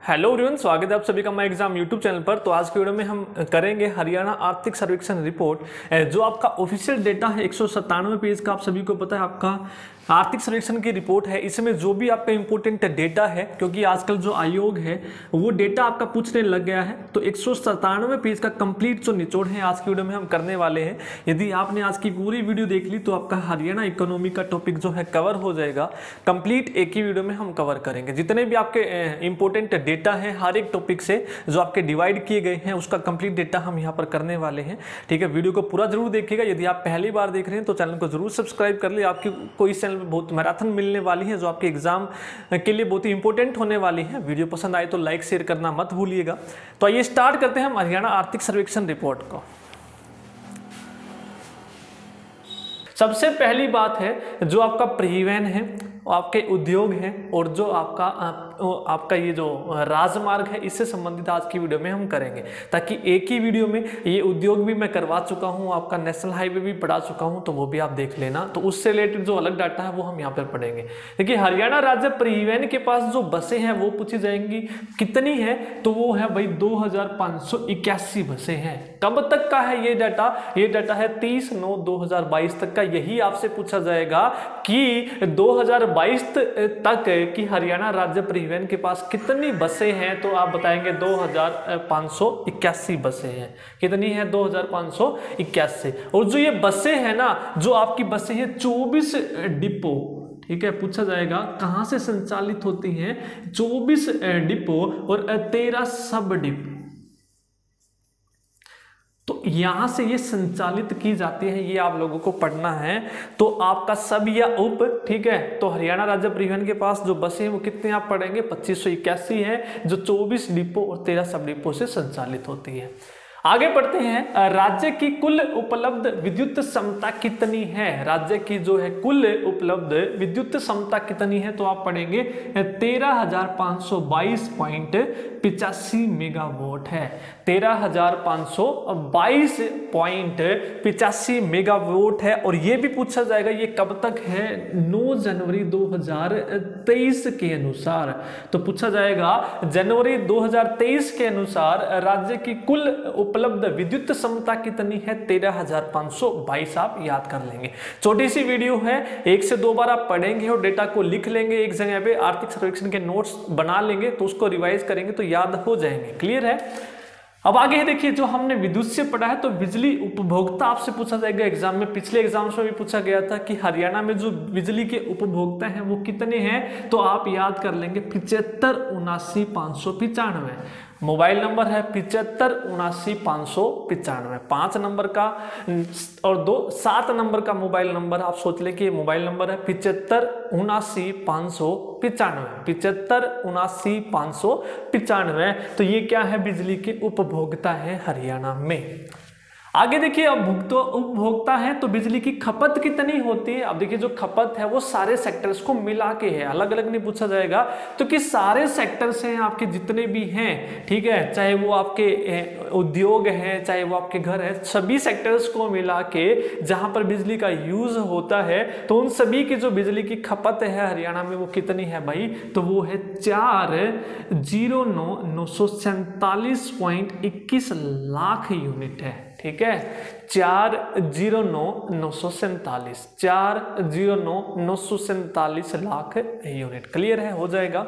Hello everyone, स्वागत है आप सभी का माय एग्जाम यूट्यूब चैनल पर। तो आज की वीडियो में हम करेंगे हरियाणा आर्थिक सर्वेक्षण रिपोर्ट। जो आपका ऑफिशियल डेटा है 197 पेज का, आप सभी को पता है आपका आर्थिक सर्वेक्षण की रिपोर्ट है। इसमें जो भी आपका इंपॉर्टेंट डेटा है, क्योंकि आजकल जो आयोग है वो डेटा आपका पूछने लग गया है, तो 197 पेज का कंप्लीट जो निचोड़ है आज की वीडियो में हम करने वाले हैं। यदि आपने आज की पूरी वीडियो देख ली तो आपका हरियाणा इकोनॉमी का टॉपिक जो है कवर हो जाएगा। कंप्लीट एक ही वीडियो में हम कवर करेंगे। जितने भी आपके इंपॉर्टेंट डेटा है हर एक टॉपिक से जो आपके डिवाइड किए गए हैं उसका कंप्लीट डेटा हम यहाँ पर करने वाले हैं। ठीक है, वीडियो को पूरा जरूर देखिएगा। यदि आप पहली बार देख रहे हैं तो चैनल को जरूर सब्सक्राइब कर ले। आपकी कोई चैनल में बहुत मैराथन मिलने वाली है जो आपके एग्जाम के लिए बहुत ही इंपॉर्टेंट होने वाली है। वीडियो पसंद आए तो लाइक शेयर करना मत भूलिएगा। तो आइए स्टार्ट करते हैं हम हरियाणा आर्थिक सर्वेक्षण रिपोर्ट को। सबसे पहली बात है जो आपका परिवहन है, आपके उद्योग हैं और जो आपका ये जो राजमार्ग है, इससे संबंधित आज की वीडियो में हम करेंगे, ताकि एक ही वीडियो में ये उद्योग भी मैं करवा चुका हूँ, आपका नेशनल हाईवे भी पढ़ा चुका हूँ, तो वो भी आप देख लेना। तो उससे रिलेटेड जो अलग डाटा है वो हम यहाँ पर पढ़ेंगे। देखिए, हरियाणा राज्य परिवहन के पास जो बसें हैं वो पूछी जाएंगी, कितनी है, तो वो है भाई 2581 बसें हैं। कब तक का है ये डाटा? ये डाटा है 30/9/2022 तक का। यही आपसे पूछा जाएगा कि 2022 तक की हरियाणा राज्य परिवहन के पास कितनी बसें हैं, तो आप बताएंगे 2581 बसें हैं। कितनी है? 2581। और जो ये बसें हैं ना, जो आपकी बसें हैं 24 डिपो, ठीक है, पूछा जाएगा कहां से संचालित होती हैं। 24 डिपो और 13 सब डिपो, तो यहां से ये संचालित की जाती है, ये आप लोगों को पढ़ना है। तो आपका सब या उप, ठीक है, तो हरियाणा राज्य परिवहन के पास जो बसें हैं वो कितने आप पढ़ेंगे? 2581 है, जो 24 डिपो और 13 सब डिपो से संचालित होती है। आगे बढ़ते हैं। राज्य की कुल उपलब्ध विद्युत क्षमता कितनी है? राज्य की जो है कुल उपलब्ध विद्युत क्षमता कितनी है, तो आप पढ़ेंगे 13,522.85 मेगावाट है। 13,522.85 मेगावाट है। और ये भी पूछा जाएगा ये कब तक है? 9 जनवरी 2023 के अनुसार। तो पूछा जाएगा जनवरी 2023 के अनुसार राज्य की कुल उपलब्ध विद्युत क्षमता कितनी है? 13,522। आप याद कर लेंगे। छोटी सी वीडियो है, 1 से 2 बार आप पढ़ेंगे और डेटा को लिख लेंगे एक जगह पे, आर्थिक सर्वेक्षण के नोट्स बना लेंगे, तो उसको रिवाइज करेंगे तो याद हो जाएंगे। क्लियर है? अब आगे है, देखिए जो हमने विद्युत से पढ़ा है, तो बिजली उपभोक्ता आपसे पूछा जाएगा एग्जाम में। पिछले एग्जाम्स में भी पूछा गया था कि हरियाणा में जो बिजली के उपभोक्ता हैं वो कितने हैं, तो आप याद कर लेंगे 75,79,595। मोबाइल नंबर है 75,79,595, 5 नंबर का और 7 नंबर का मोबाइल नंबर। आप सोच लें कि मोबाइल नंबर है 75,79,595, 75,79,595। तो ये क्या है? बिजली के उपभोक्ता है हरियाणा में। आगे देखिए, अब उपभोक्ता है तो बिजली की खपत कितनी होती है। अब देखिए, जो खपत है वो सारे सेक्टर्स को मिला के है, अलग अलग नहीं पूछा जाएगा। तो कि सारे सेक्टर्स हैं आपके जितने भी हैं, ठीक है, चाहे वो आपके उद्योग हैं, चाहे वो आपके घर है, सभी सेक्टर्स को मिला के जहां पर बिजली का यूज होता है, तो उन सभी की जो बिजली की खपत है हरियाणा में वो कितनी है भाई? तो वो है 409,947.21 लाख यूनिट है। ठीक है, 409,947, 409,947 लाख यूनिट। क्लियर है? हो जाएगा।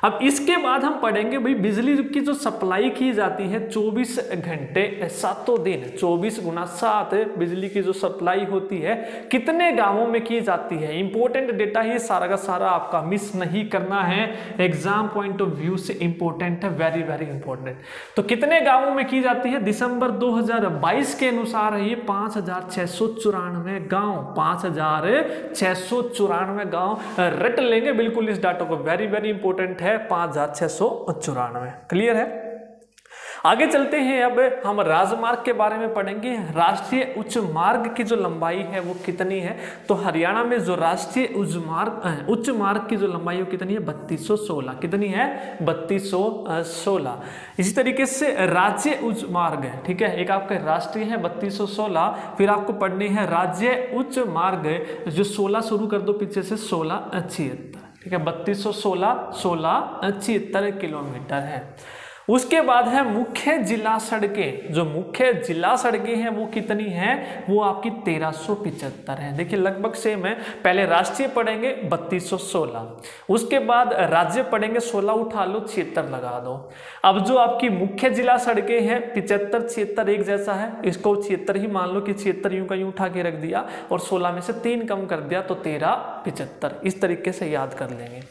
अब इसके बाद हम पढ़ेंगे भाई बिजली की जो सप्लाई की जाती है 24 घंटे 7 दिन, 24 × 7 बिजली की जो सप्लाई होती है कितने गांवों में की जाती है। इंपॉर्टेंट डेटा ही सारा का सारा आपका मिस नहीं करना है, एग्जाम पॉइंट ऑफ व्यू से इंपॉर्टेंट है, वेरी वेरी इंपॉर्टेंट। तो कितने गांवों में की जाती है? दिसंबर 2022 के अनुसार है ये 5,694 गांव, 5,694 गांव। रट लेंगे बिल्कुल इस डाटा को, वेरी वेरी इंपॉर्टेंट है, 5,694। क्लियर है? आगे चलते हैं। अब हम राजमार्ग के बारे में पढ़ेंगे। राष्ट्रीय उच्च मार्ग की जो लंबाई है वो कितनी है, तो हरियाणा में जो राष्ट्रीय उच्च मार्ग की जो लंबाई है वो कितनी है? 3216। कितनी है? 3216। इसी तरीके से राज्य उच्च मार्ग है, ठीक है, एक आपका राष्ट्रीय है 3216, फिर आपको पढ़नी है राज्य उच्च मार्ग जो 16 शुरू कर दो पीछे से 1676। ठीक है, 3216 किलोमीटर है। उसके बाद है मुख्य जिला सड़कें। जो मुख्य जिला सड़कें हैं वो कितनी हैं, वो आपकी 1375 है। देखिए लगभग सेम है। पहले राष्ट्रीय पढ़ेंगे 3216, उसके बाद राज्य पढ़ेंगे 16 उठा लो, 76 लगा दो। अब जो आपकी मुख्य जिला सड़कें हैं 75 76 एक जैसा है, इसको 76 ही मान लो कि 76 यूं का यूं उठा के रख दिया और 16 में से 3 कम कर दिया तो 13 75, इस तरीके से याद कर लेंगे।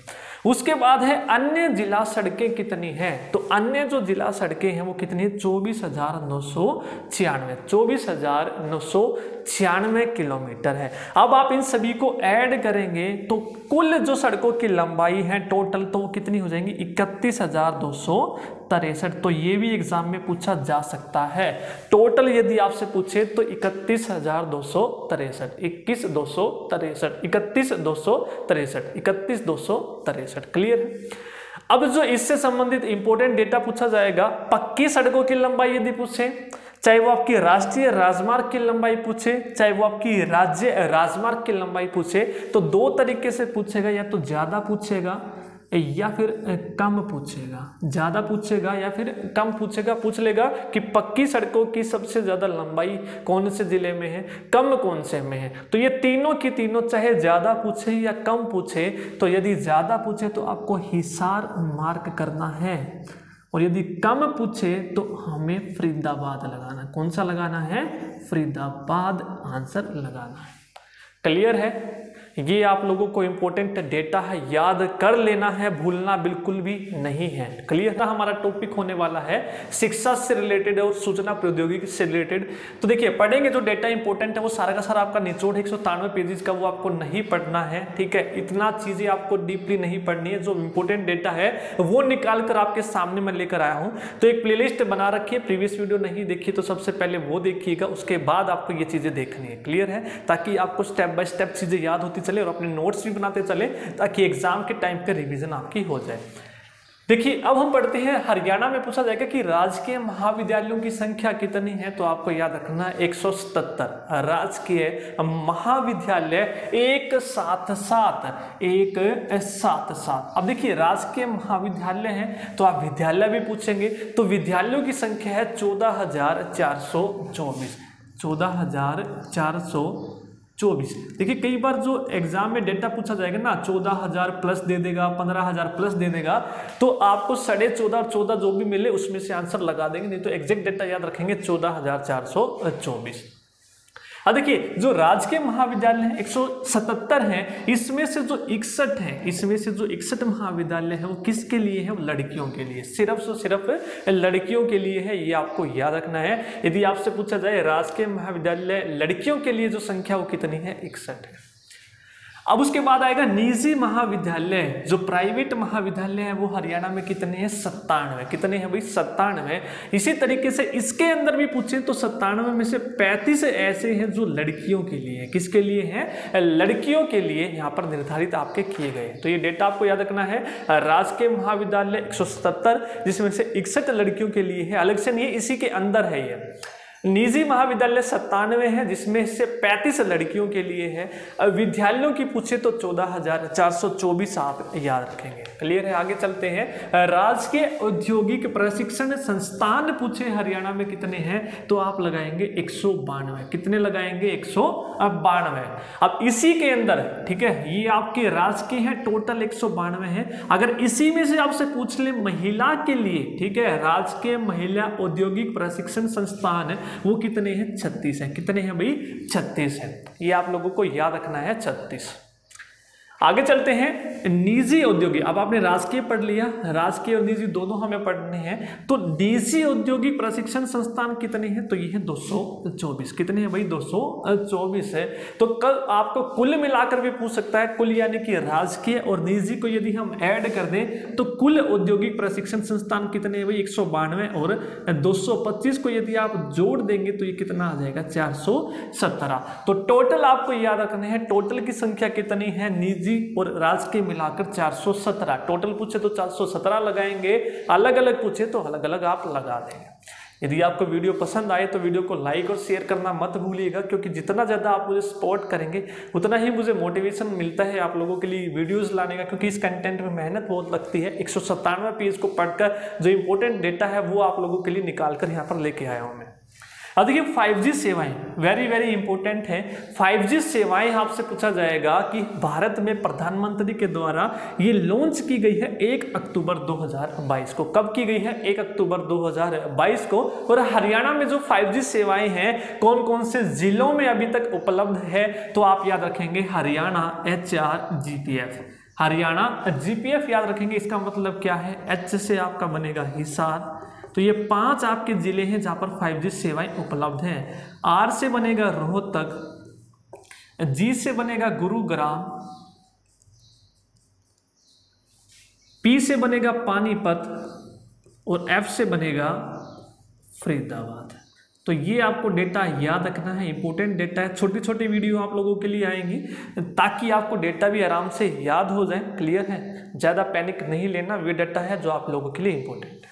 उसके बाद है अन्य जिला सड़कें कितनी हैं, तो अन्य जो जिला सड़कें हैं वो कितनी है, 24,996, 24,996 किलोमीटर है। अब आप इन सभी को ऐड करेंगे तो कुल जो सड़कों की लंबाई है टोटल, तो वो कितनी हो जाएंगी, 31,263। तो ये भी एग्जाम में पूछा जा सकता है। टोटल यदि आपसे पूछे तो 31,263, 21,263, 31,263, 31,263। क्लियर है। अब जो इससे संबंधित इंपॉर्टेंट डेटा पूछा जाएगा, पक्की सड़कों की लंबाई यदि पूछे, चाहे वो आपकी राष्ट्रीय राजमार्ग की लंबाई पूछे, चाहे वो आपकी राज्य राजमार्ग की लंबाई पूछे, तो दो तरीके से पूछेगा, या तो ज्यादा पूछेगा या फिर कम पूछेगा। ज्यादा पूछेगा या फिर कम पूछेगा। पूछ लेगा कि पक्की सड़कों की सबसे ज्यादा लंबाई कौन से जिले में है, कम कौन से में है। तो ये तीनों की तीनों चाहे ज्यादा पूछे या कम पूछे, तो यदि ज्यादा पूछे तो आपको हिसार मार्क करना है, और यदि कम पूछे तो हमें फरीदाबाद लगाना। कौन सा लगाना है, फरीदाबाद आंसर लगाना है। क्लियर है। ये आप लोगों को इंपॉर्टेंट डेटा है, याद कर लेना है, भूलना बिल्कुल भी नहीं है। क्लियर। हमारा टॉपिक होने वाला है शिक्षा से रिलेटेड और सूचना प्रौद्योगिकी से रिलेटेड। तो देखिए पढ़ेंगे जो डेटा इंपॉर्टेंट है वो सारा का सारा आपका निचोड़ 193 पेजेस का, वो आपको नहीं पढ़ना है। ठीक है, इतना चीजें आपको डीपली नहीं पढ़नी है। जो इंपॉर्टेंट डेटा है वो निकाल कर आपके सामने मैं लेकर आया हूँ। तो एक प्लेलिस्ट बना रखी है, प्रीवियस वीडियो नहीं देखी तो सबसे पहले वो देखिएगा, उसके बाद आपको ये चीजें देखनी है। क्लियर है, ताकि आपको स्टेप बाय स्टेप चीजें याद होती चले और अपने नोट्स भी बनाते चले, ताकि एग्जाम के टाइम पे रिवीजन आपकी हो जाए। देखिए अब हम पढ़ते हैं, हरियाणा में पूछा जाएगा कि राजकीय महाविद्यालयों की संख्या कितनी है, तो आपको याद रखना है 177 राजकीय महाविद्यालय, 177। अब देखिए राजकीय महाविद्यालय है तो आप विद्यालय भी पूछेंगे, तो विद्यालयों की संख्या है 14,424, 14,424। देखिए कई बार जो एग्जाम में डेटा पूछा जाएगा ना, 14,000 प्लस दे देगा, 15,000 प्लस दे देगा, तो आपको 14.5 और 14 जो भी मिले उसमें से आंसर लगा देंगे, नहीं तो एग्जैक्ट डेटा याद रखेंगे 14,424। अब देखिए जो राजकीय महाविद्यालय है 177 हैं, इसमें से जो 61 है, इसमें से जो 61 महाविद्यालय है वो किसके लिए है, वो लड़कियों के लिए, सिर्फ लड़कियों के लिए है। ये आपको याद रखना है। यदि आपसे पूछा जाए राजकीय महाविद्यालय लड़कियों के लिए जो संख्या वो कितनी है, 61 है। अब उसके बाद आएगा निजी महाविद्यालय, जो प्राइवेट महाविद्यालय है वो हरियाणा में कितने हैं, 97। कितने हैं भाई, 97। इसी तरीके से इसके अंदर भी पूछे तो 97 में से 35 ऐसे हैं जो लड़कियों के लिए, किसके लिए हैं, लड़कियों के लिए यहाँ पर निर्धारित आपके किए गए। तो ये डेटा आपको याद रखना है। राजकीय महाविद्यालय 177, जिसमें से 61 लड़कियों के लिए है, अलग से नहीं है, इसी के अंदर है ये। निजी महाविद्यालय 97 है, जिसमें से 35 लड़कियों के लिए है। विद्यालयों की पूछे तो 14,424 आप याद रखेंगे। क्लियर है। आगे चलते हैं। राजकीय औद्योगिक प्रशिक्षण संस्थान पूछे हरियाणा में कितने हैं, तो आप लगाएंगे 192। कितने लगाएंगे, 192। अब इसी के अंदर, ठीक है, ये आपके राजकीय है, टोटल 192 है। अगर इसी में से आपसे पूछ ले महिला के लिए, ठीक है, राजकीय महिला औद्योगिक प्रशिक्षण संस्थान वो कितने हैं, 36 हैं। कितने हैं भाई, 36 हैं। ये आप लोगों को याद रखना है, 36। आगे चलते हैं निजी औद्योगिक। अब आपने राजकीय पढ़ लिया, राजकीय और निजी दोनों हमें पढ़ने हैं। तो निजी औद्योगिक प्रशिक्षण संस्थान कितने हैं, तो ये है 224। कितने हैं भाई, 224 है। तो कल आपको कुल मिलाकर भी पूछ सकता है, कुल यानी कि राजकीय और निजी को यदि हम ऐड कर दें तो कुल औद्योगिक प्रशिक्षण संस्थान कितने हैं भाई, 192, और 225 को यदि आप जोड़ देंगे तो ये कितना आ जाएगा, 417। तो टोटल आपको याद रखना है, टोटल की संख्या कितनी है, निजी और राजकीय मिलाकर 417। टोटल पूछे तो 417 लगाएंगे, अलग अलग पूछे तो अलग अलग आप लगा देंगे। यदि आपको वीडियो पसंद आए तो वीडियो को लाइक और शेयर करना मत भूलिएगा, क्योंकि जितना ज़्यादा आप मुझे सपोर्ट करेंगे उतना ही मुझे मोटिवेशन मिलता है आप लोगों के लिए वीडियोस लाने का, क्योंकि इस कंटेंट में मेहनत बहुत लगती है। 197 पेज को पढ़कर जो इंपॉर्टेंट डेटा है वो आप लोगों के लिए निकाल कर यहाँ पर लेके आया हूँ मैं। अब देखिए 5G सेवाएं वेरी वेरी इंपॉर्टेंट है। 5G सेवाएं आपसे पूछा जाएगा कि भारत में प्रधानमंत्री के द्वारा ये लॉन्च की गई है 1 अक्टूबर 2022 को। कब की गई है? 1 अक्टूबर 2022 को। और हरियाणा में जो 5G सेवाएं हैं कौन कौन से जिलों में अभी तक उपलब्ध है, तो आप याद रखेंगे हरियाणा HRGPF, हरियाणा GPF याद रखेंगे। इसका मतलब क्या है? H से आपका बनेगा हिसार, तो ये 5 आपके जिले हैं जहां पर 5G सेवाएं उपलब्ध हैं। R से बनेगा रोहतक, G से बनेगा गुरुग्राम, P से बनेगा पानीपत और F से बनेगा फरीदाबाद। तो ये आपको डेटा याद रखना है, इंपॉर्टेंट डेटा है। छोटी छोटी वीडियो आप लोगों के लिए आएंगी ताकि आपको डेटा भी आराम से याद हो जाए। क्लियर है? ज़्यादा पैनिक नहीं लेना, ये डेटा है जो आप लोगों के लिए इंपॉर्टेंट है।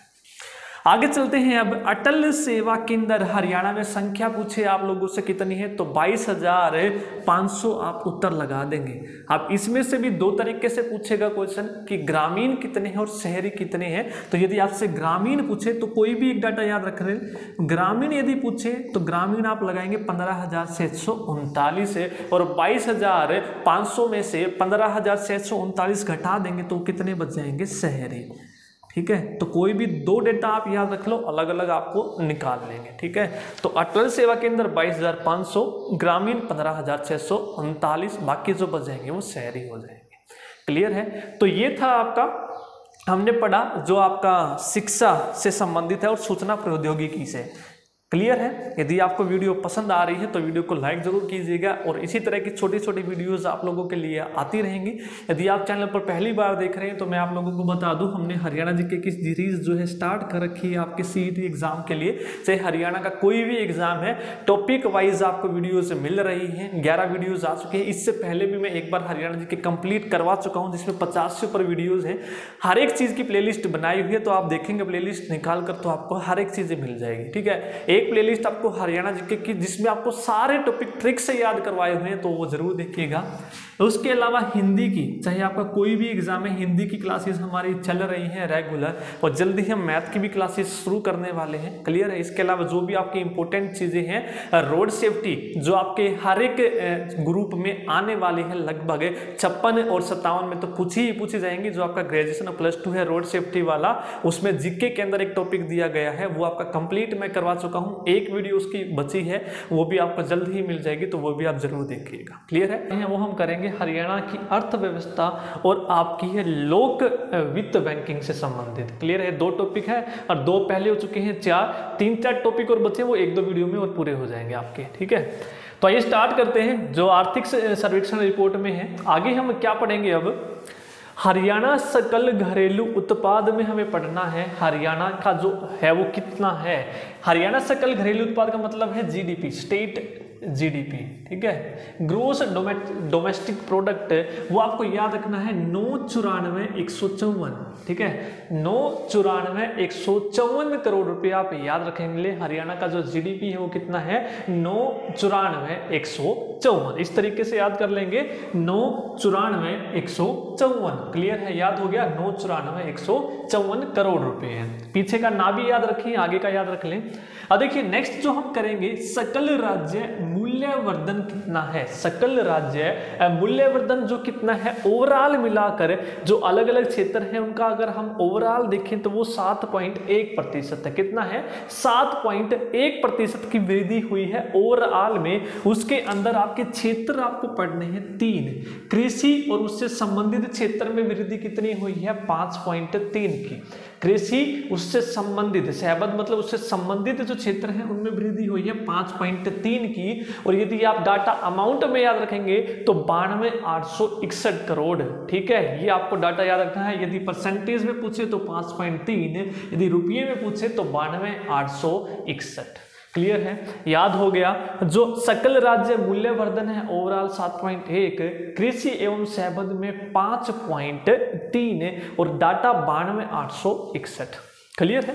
आगे चलते हैं। अब अटल सेवा केंद्र हरियाणा में संख्या पूछे आप लोगों से कितनी है, तो 22,500 आप उत्तर लगा देंगे। अब इसमें से भी 2 तरीके से पूछेगा क्वेश्चन कि ग्रामीण कितने हैं और शहरी कितने हैं। तो यदि आपसे ग्रामीण पूछे तो कोई भी एक डाटा याद रख लें। ग्रामीण यदि पूछे तो ग्रामीण आप लगाएंगे 15,639 है, और 22,500 में से 15,639 घटा देंगे तो कितने बच जाएंगे? शहरी। ठीक है, तो कोई भी 2 डेटा आप याद रख लो, अलग अलग आपको निकाल लेंगे। ठीक है, तो अटल सेवा केंद्र 22,500, ग्रामीण 15,639, बाकी जो बच जाएंगे वो शहरी हो जाएंगे। क्लियर है? तो ये था आपका, हमने पढ़ा जो आपका शिक्षा से संबंधित है और सूचना प्रौद्योगिकी से। क्लियर है? यदि आपको वीडियो पसंद आ रही है तो वीडियो को लाइक जरूर कीजिएगा, और इसी तरह की छोटी छोटी वीडियोस आप लोगों के लिए आती रहेंगी। यदि आप चैनल पर पहली बार देख रहे हैं तो मैं आप लोगों को बता दूं, हमने हरियाणा जीके की सीरीज जो है स्टार्ट कर रखी है आपके CET एग्जाम के लिए। चाहे हरियाणा का कोई भी एग्जाम है, टॉपिक वाइज आपको वीडियोज मिल रही है। 11 वीडियोज आ चुके हैं। इससे पहले भी मैं एक बार हरियाणा जीके कंप्लीट करवा चुका हूँ, जिसमें 50 से ऊपर वीडियोज है। हर एक चीज की प्लेलिस्ट बनाई हुई है, तो आप देखेंगे प्लेलिस्ट निकाल कर तो आपको हर एक चीजें मिल जाएगी। ठीक है, एक प्लेलिस्ट आपको हरियाणा जीके की जिसमें आपको सारे टॉपिक ट्रिक से याद करवाए हुए हैं, तो वो जरूर देखिएगा। उसके अलावा हिंदी की, चाहे आपका कोई भी एग्जाम है, हिंदी की क्लासेस हमारी चल रही हैं रेगुलर, और जल्दी हम मैथ की भी क्लासेस शुरू करने वाले हैं। क्लियर है? इसके अलावा जो भी आपकी इंपॉर्टेंट चीजें हैं, रोड सेफ्टी जो आपके हर एक ग्रुप में आने वाली है, लगभग 56 और 57 में तो पूछी जाएंगी। जो आपका ग्रेजुएशन और +2 है रोड सेफ्टी वाला, उसमें जीके के अंदर एक टॉपिक दिया गया है, वो आपका कंप्लीट मैं करवा चुका हूँ। एक वीडियो उसकी बची है, वो भी आपको जल्द ही मिल जाएगी, तो वो भी आप जरूर देखिएगा। क्लियर है? वो हम करेंगे हरियाणा की अर्थव्यवस्था और आपकी है लोक वित्त बैंकिंग से संबंधित। क्लियर है? 2 टॉपिक है और 2 पहले हो चुके हैं, 3-4 टॉपिक और बचे, वो 1-2 वीडियो में और पूरे हो जाएंगे आपके। ठीक है, तो आइए स्टार्ट करते हैं जो आर्थिक सर्वेक्षण रिपोर्ट में है। आगे हम क्या पढ़ेंगे? अब हरियाणा सकल घरेलू उत्पाद में हमें पढ़ना है हरियाणा का जो है वो कितना है। हरियाणा सकल घरेलू उत्पाद का मतलब है GDP, स्टेट GDP। ठीक है, ग्रोस डोमेस्टिक प्रोडक्ट, वो आपको याद रखना है 994,154। ठीक है, 994,154 करोड़ रुपए आप याद रखेंगे। हरियाणा का जो GDP है वो कितना है? 994,154। इस तरीके से याद कर लेंगे, 994,154। क्लियर है? याद हो गया, 994,154 करोड़ रुपए है। पीछे का ना भी याद रखें, आगे का याद रख लें। अब देखिए नेक्स्ट जो हम करेंगे, सकल राज्य मूल्यवर्धन कितना है। सकल राज्य मूल्यवर्धन जो कितना है ओवरऑल मिलाकर, जो अलग अलग क्षेत्र हैं उनका अगर हम ओवरऑल देखें तो वो 7.1% है। कितना है? 7.1% की वृद्धि हुई है ओवरऑल में। उसके अंदर आपके क्षेत्र आपको पढ़ने हैं 3। कृषि और उससे संबंधित क्षेत्र में वृद्धि कितनी हुई है? 5.3 की। कृषि उससे संबंधित, सहबद्ध मतलब उससे संबंधित जो क्षेत्र हैं उनमें वृद्धि हुई है 5.3 की। और यदि आप डाटा अमाउंट में याद रखेंगे तो 92,861 करोड़। ठीक है, ये आपको डाटा याद रखना है। यदि परसेंटेज में पूछे तो 5.3, यदि रुपये में पूछे तो 92,861। क्लियर है? याद हो गया। जो सकल राज्य मूल्यवर्धन है ओवरऑल 7.1, कृषि एवं सहबद्ध में 5.3 और डाटा 92,861। क्लियर है।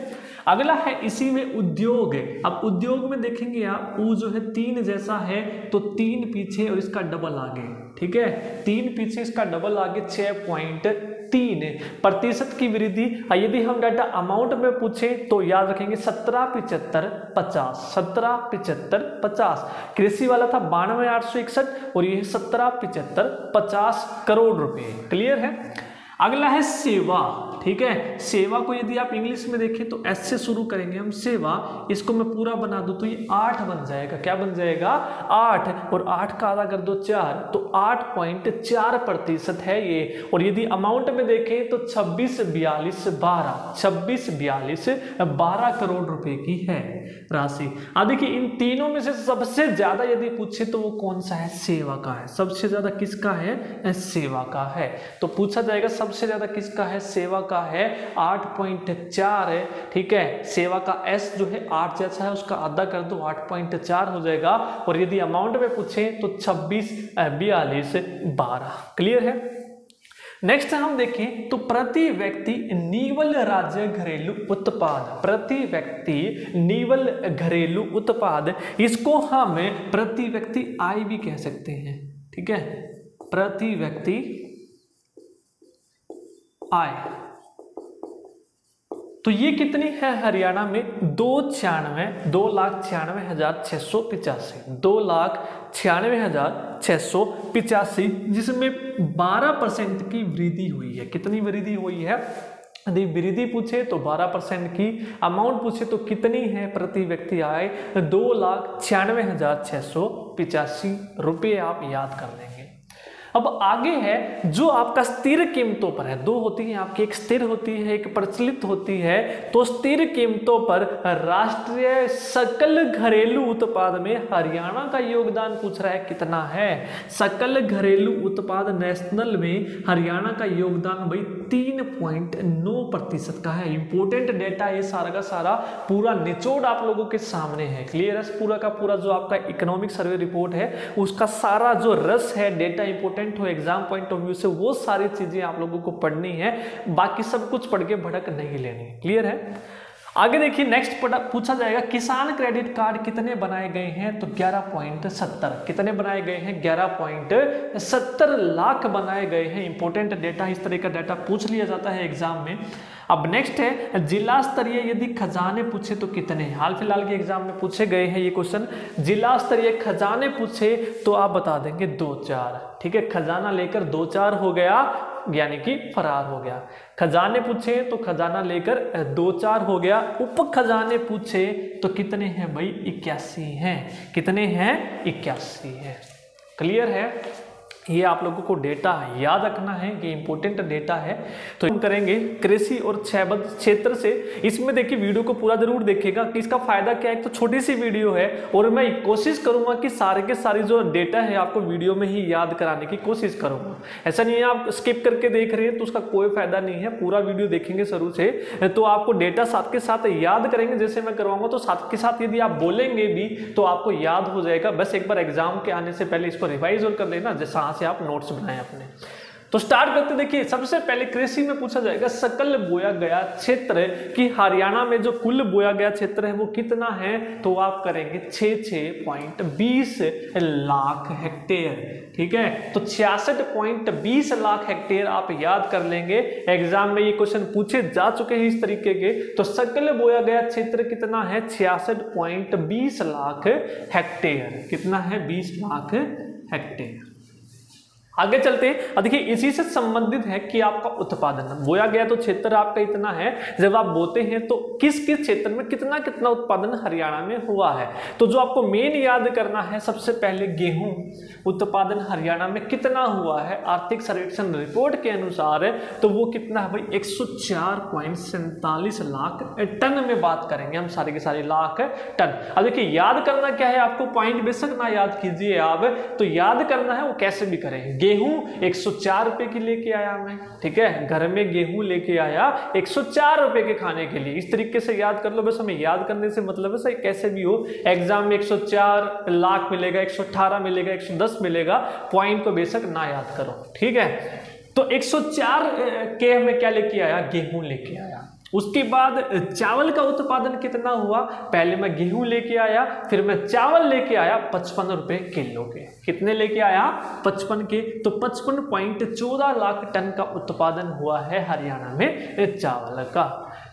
अगला है इसी में उद्योग। अब उद्योग में देखेंगे आप, ऊ जो है 3 जैसा है तो 3 पीछे और इसका डबल आगे, ठीक है, 3 पीछे इसका डबल आगे 6.3% की वृद्धि। यदि हम डाटा अमाउंट में पूछे तो याद रखेंगे 177550, 177550। कृषि वाला था 92,861 और ये 177550 करोड़ रुपए। क्लियर है। अगला है सेवा, ठीक है। सेवा को यदि आप इंग्लिश में देखें तो एस से शुरू करेंगे हम, सेवा। इसको मैं पूरा बना दूं तो ये 8 बन जाएगा। क्या बन जाएगा? 8, और 8 का आधा कर दो 4, तो 8.4% है ये। और यदि अमाउंट में देखें तो 2642 करोड़ रुपए की है राशि। अब देखिए इन तीनों में से सबसे ज्यादा यदि पूछे तो वो कौन सा है? सेवा का है। सबसे ज्यादा किसका है? सेवा का है। तो पूछा जाएगा सबसे ज्यादा किसका है? सेवा का है, 8.4 है, ठीक है। सेवा का एस जो है 8 जैसा है, उसका आधा कर दो 8.4 हो जाएगा। और यदि अमाउंट में पूछे तो 264212। क्लियर है। नेक्स्ट हम देखें तो प्रति व्यक्ति निवल राज्य घरेलू उत्पाद, प्रति व्यक्ति निवल घरेलू उत्पाद, इसको हम प्रति व्यक्ति आय भी कह सकते हैं, ठीक है। प्रति व्यक्ति आय, तो ये कितनी है हरियाणा में? 2,96,685, 2,96,685, जिसमें 12% की वृद्धि हुई है। कितनी वृद्धि हुई है? यदि वृद्धि पूछे तो 12% की, अमाउंट पूछे तो कितनी है प्रति व्यक्ति आय? 2,96,685 रुपये आप याद कर लेंगे। अब आगे है जो आपका स्थिर कीमतों पर है। 2 होती है आपकी, एक स्थिर होती है, एक प्रचलित होती है। तो स्थिर कीमतों पर राष्ट्रीय सकल घरेलू उत्पाद में हरियाणा का योगदान पूछ रहा है, कितना है? सकल घरेलू उत्पाद नेशनल में हरियाणा का योगदान भाई 3.9% का है। इंपोर्टेंट डेटा ये सारा का सारा पूरा निचोड़ आप लोगों के सामने है। क्लियर है। पूरा का पूरा जो आपका इकोनॉमिक सर्वे रिपोर्ट है उसका सारा जो रस है, डेटा इंपोर्टेंट हो एग्जाम पॉइंट ऑफ व्यू से, वो सारी चीजें आप लोगों को पढ़नी है। बाकी सब कुछ पढ़ के भड़क नहीं लेनी। क्लियर है। आगे देखिए नेक्स्ट पूछा जाएगा किसान क्रेडिट कार्ड कितने बनाए गए हैं? तो 11.70। कितने बनाए गए हैं? 11.70 लाख बनाए गए हैं। इंपोर्टेंट डेटा, इस तरह का डेटा पूछ लिया जाता है एग्जाम में। अब नेक्स्ट है जिला स्तरीय यदि खजाने पूछे तो कितने? हाल फिलहाल के एग्जाम में पूछे गए हैं ये क्वेश्चन। जिला स्तरीय खजाने पूछे तो आप बता देंगे 2-4, ठीक है। खजाना लेकर 2-4 हो गया, यानी कि फरार हो गया। खजाने पूछे तो खजाना लेकर 2-4 हो गया। उप खजाने पूछे तो कितने हैं भाई? 81 हैं। कितने हैं? 81 हैं। क्लियर है। ये आप लोगों को डेटा याद रखना है, ये इंपॉर्टेंट डेटा है। तो हम करेंगे कृषि और क्षयबद्ध क्षेत्र से। इसमें देखिए वीडियो को पूरा जरूर देखिएगा कि इसका फायदा क्या है। तो छोटी सी वीडियो है और मैं कोशिश करूंगा कि सारे के सारे जो डेटा है आपको वीडियो में ही याद कराने की कोशिश करूंगा। ऐसा नहीं है आप स्किप करके देख रहे हैं तो उसका कोई फायदा नहीं है। पूरा वीडियो देखेंगे शुरू से तो आपको डेटा साथ के साथ याद करेंगे जैसे मैं करवाऊंगा। तो साथ के साथ यदि आप बोलेंगे भी तो आपको याद हो जाएगा। बस एक बार एग्जाम के आने से पहले इसको रिवाइज और कर लेना, जैसा से आप नोट्स बनाएं अपने। तो स्टार्ट करते। देखिए सबसे पहले कृषि में पूछा जाएगा सकल बोया गया क्षेत्र कि हरियाणा में जो कुल बोया गया क्षेत्र है वो कितना है? तो आप करेंगे 66.20 लाख हेक्टेयर, ठीक है। तो 66.20 लाख हेक्टेयर आप याद कर लेंगे। एग्जाम में ये क्वेश्चन पूछे जा चुके हैं इस तरीके के। तो सकल बोया गया क्षेत्र कितना है? 66.20 लाख हेक्टेयर। कितना है? 20 लाख हेक्टेयर। आगे चलते हैं। देखिए इसी से संबंधित है कि आपका उत्पादन बोया गया तो क्षेत्र आपका इतना है। जब आप बोते हैं तो किस किस क्षेत्र में कितना कितना उत्पादन हरियाणा में हुआ है। तो जो आपको मेन याद करना है सबसे पहले गेहूं उत्पादन हरियाणा में कितना हुआ है आर्थिक सर्वेक्षण रिपोर्ट के अनुसार, तो वो कितना है भाई? 104.47 लाख टन में बात करेंगे हम, सारे के सारे लाख टन। अब देखिए याद करना क्या है आपको, पॉइंट बेशक ना याद कीजिए आप, तो याद करना है वो कैसे भी करें। गेहूं 104 रुपए की लेके आया मैं, ठीक है। घर में गेहूं लेके आया 104 रुपए के खाने के लिए। इस तरीके से याद कर लो। बस हमें याद करने से मतलब है सही कैसे भी हो। एग्जाम में 104 लाख मिलेगा, 118 मिलेगा, 110 मिलेगा, पॉइंट को बेशक ना याद करो, ठीक है। तो 104 के में क्या लेके आया? गेहूं लेके आया। उसके बाद चावल का उत्पादन कितना हुआ, पहले मैं गेहूं लेके आया, फिर मैं चावल लेके आया 55 रुपए किलो के। कितने लेके आया, 55 के। तो 55.14 लाख टन का उत्पादन हुआ है हरियाणा में चावल का।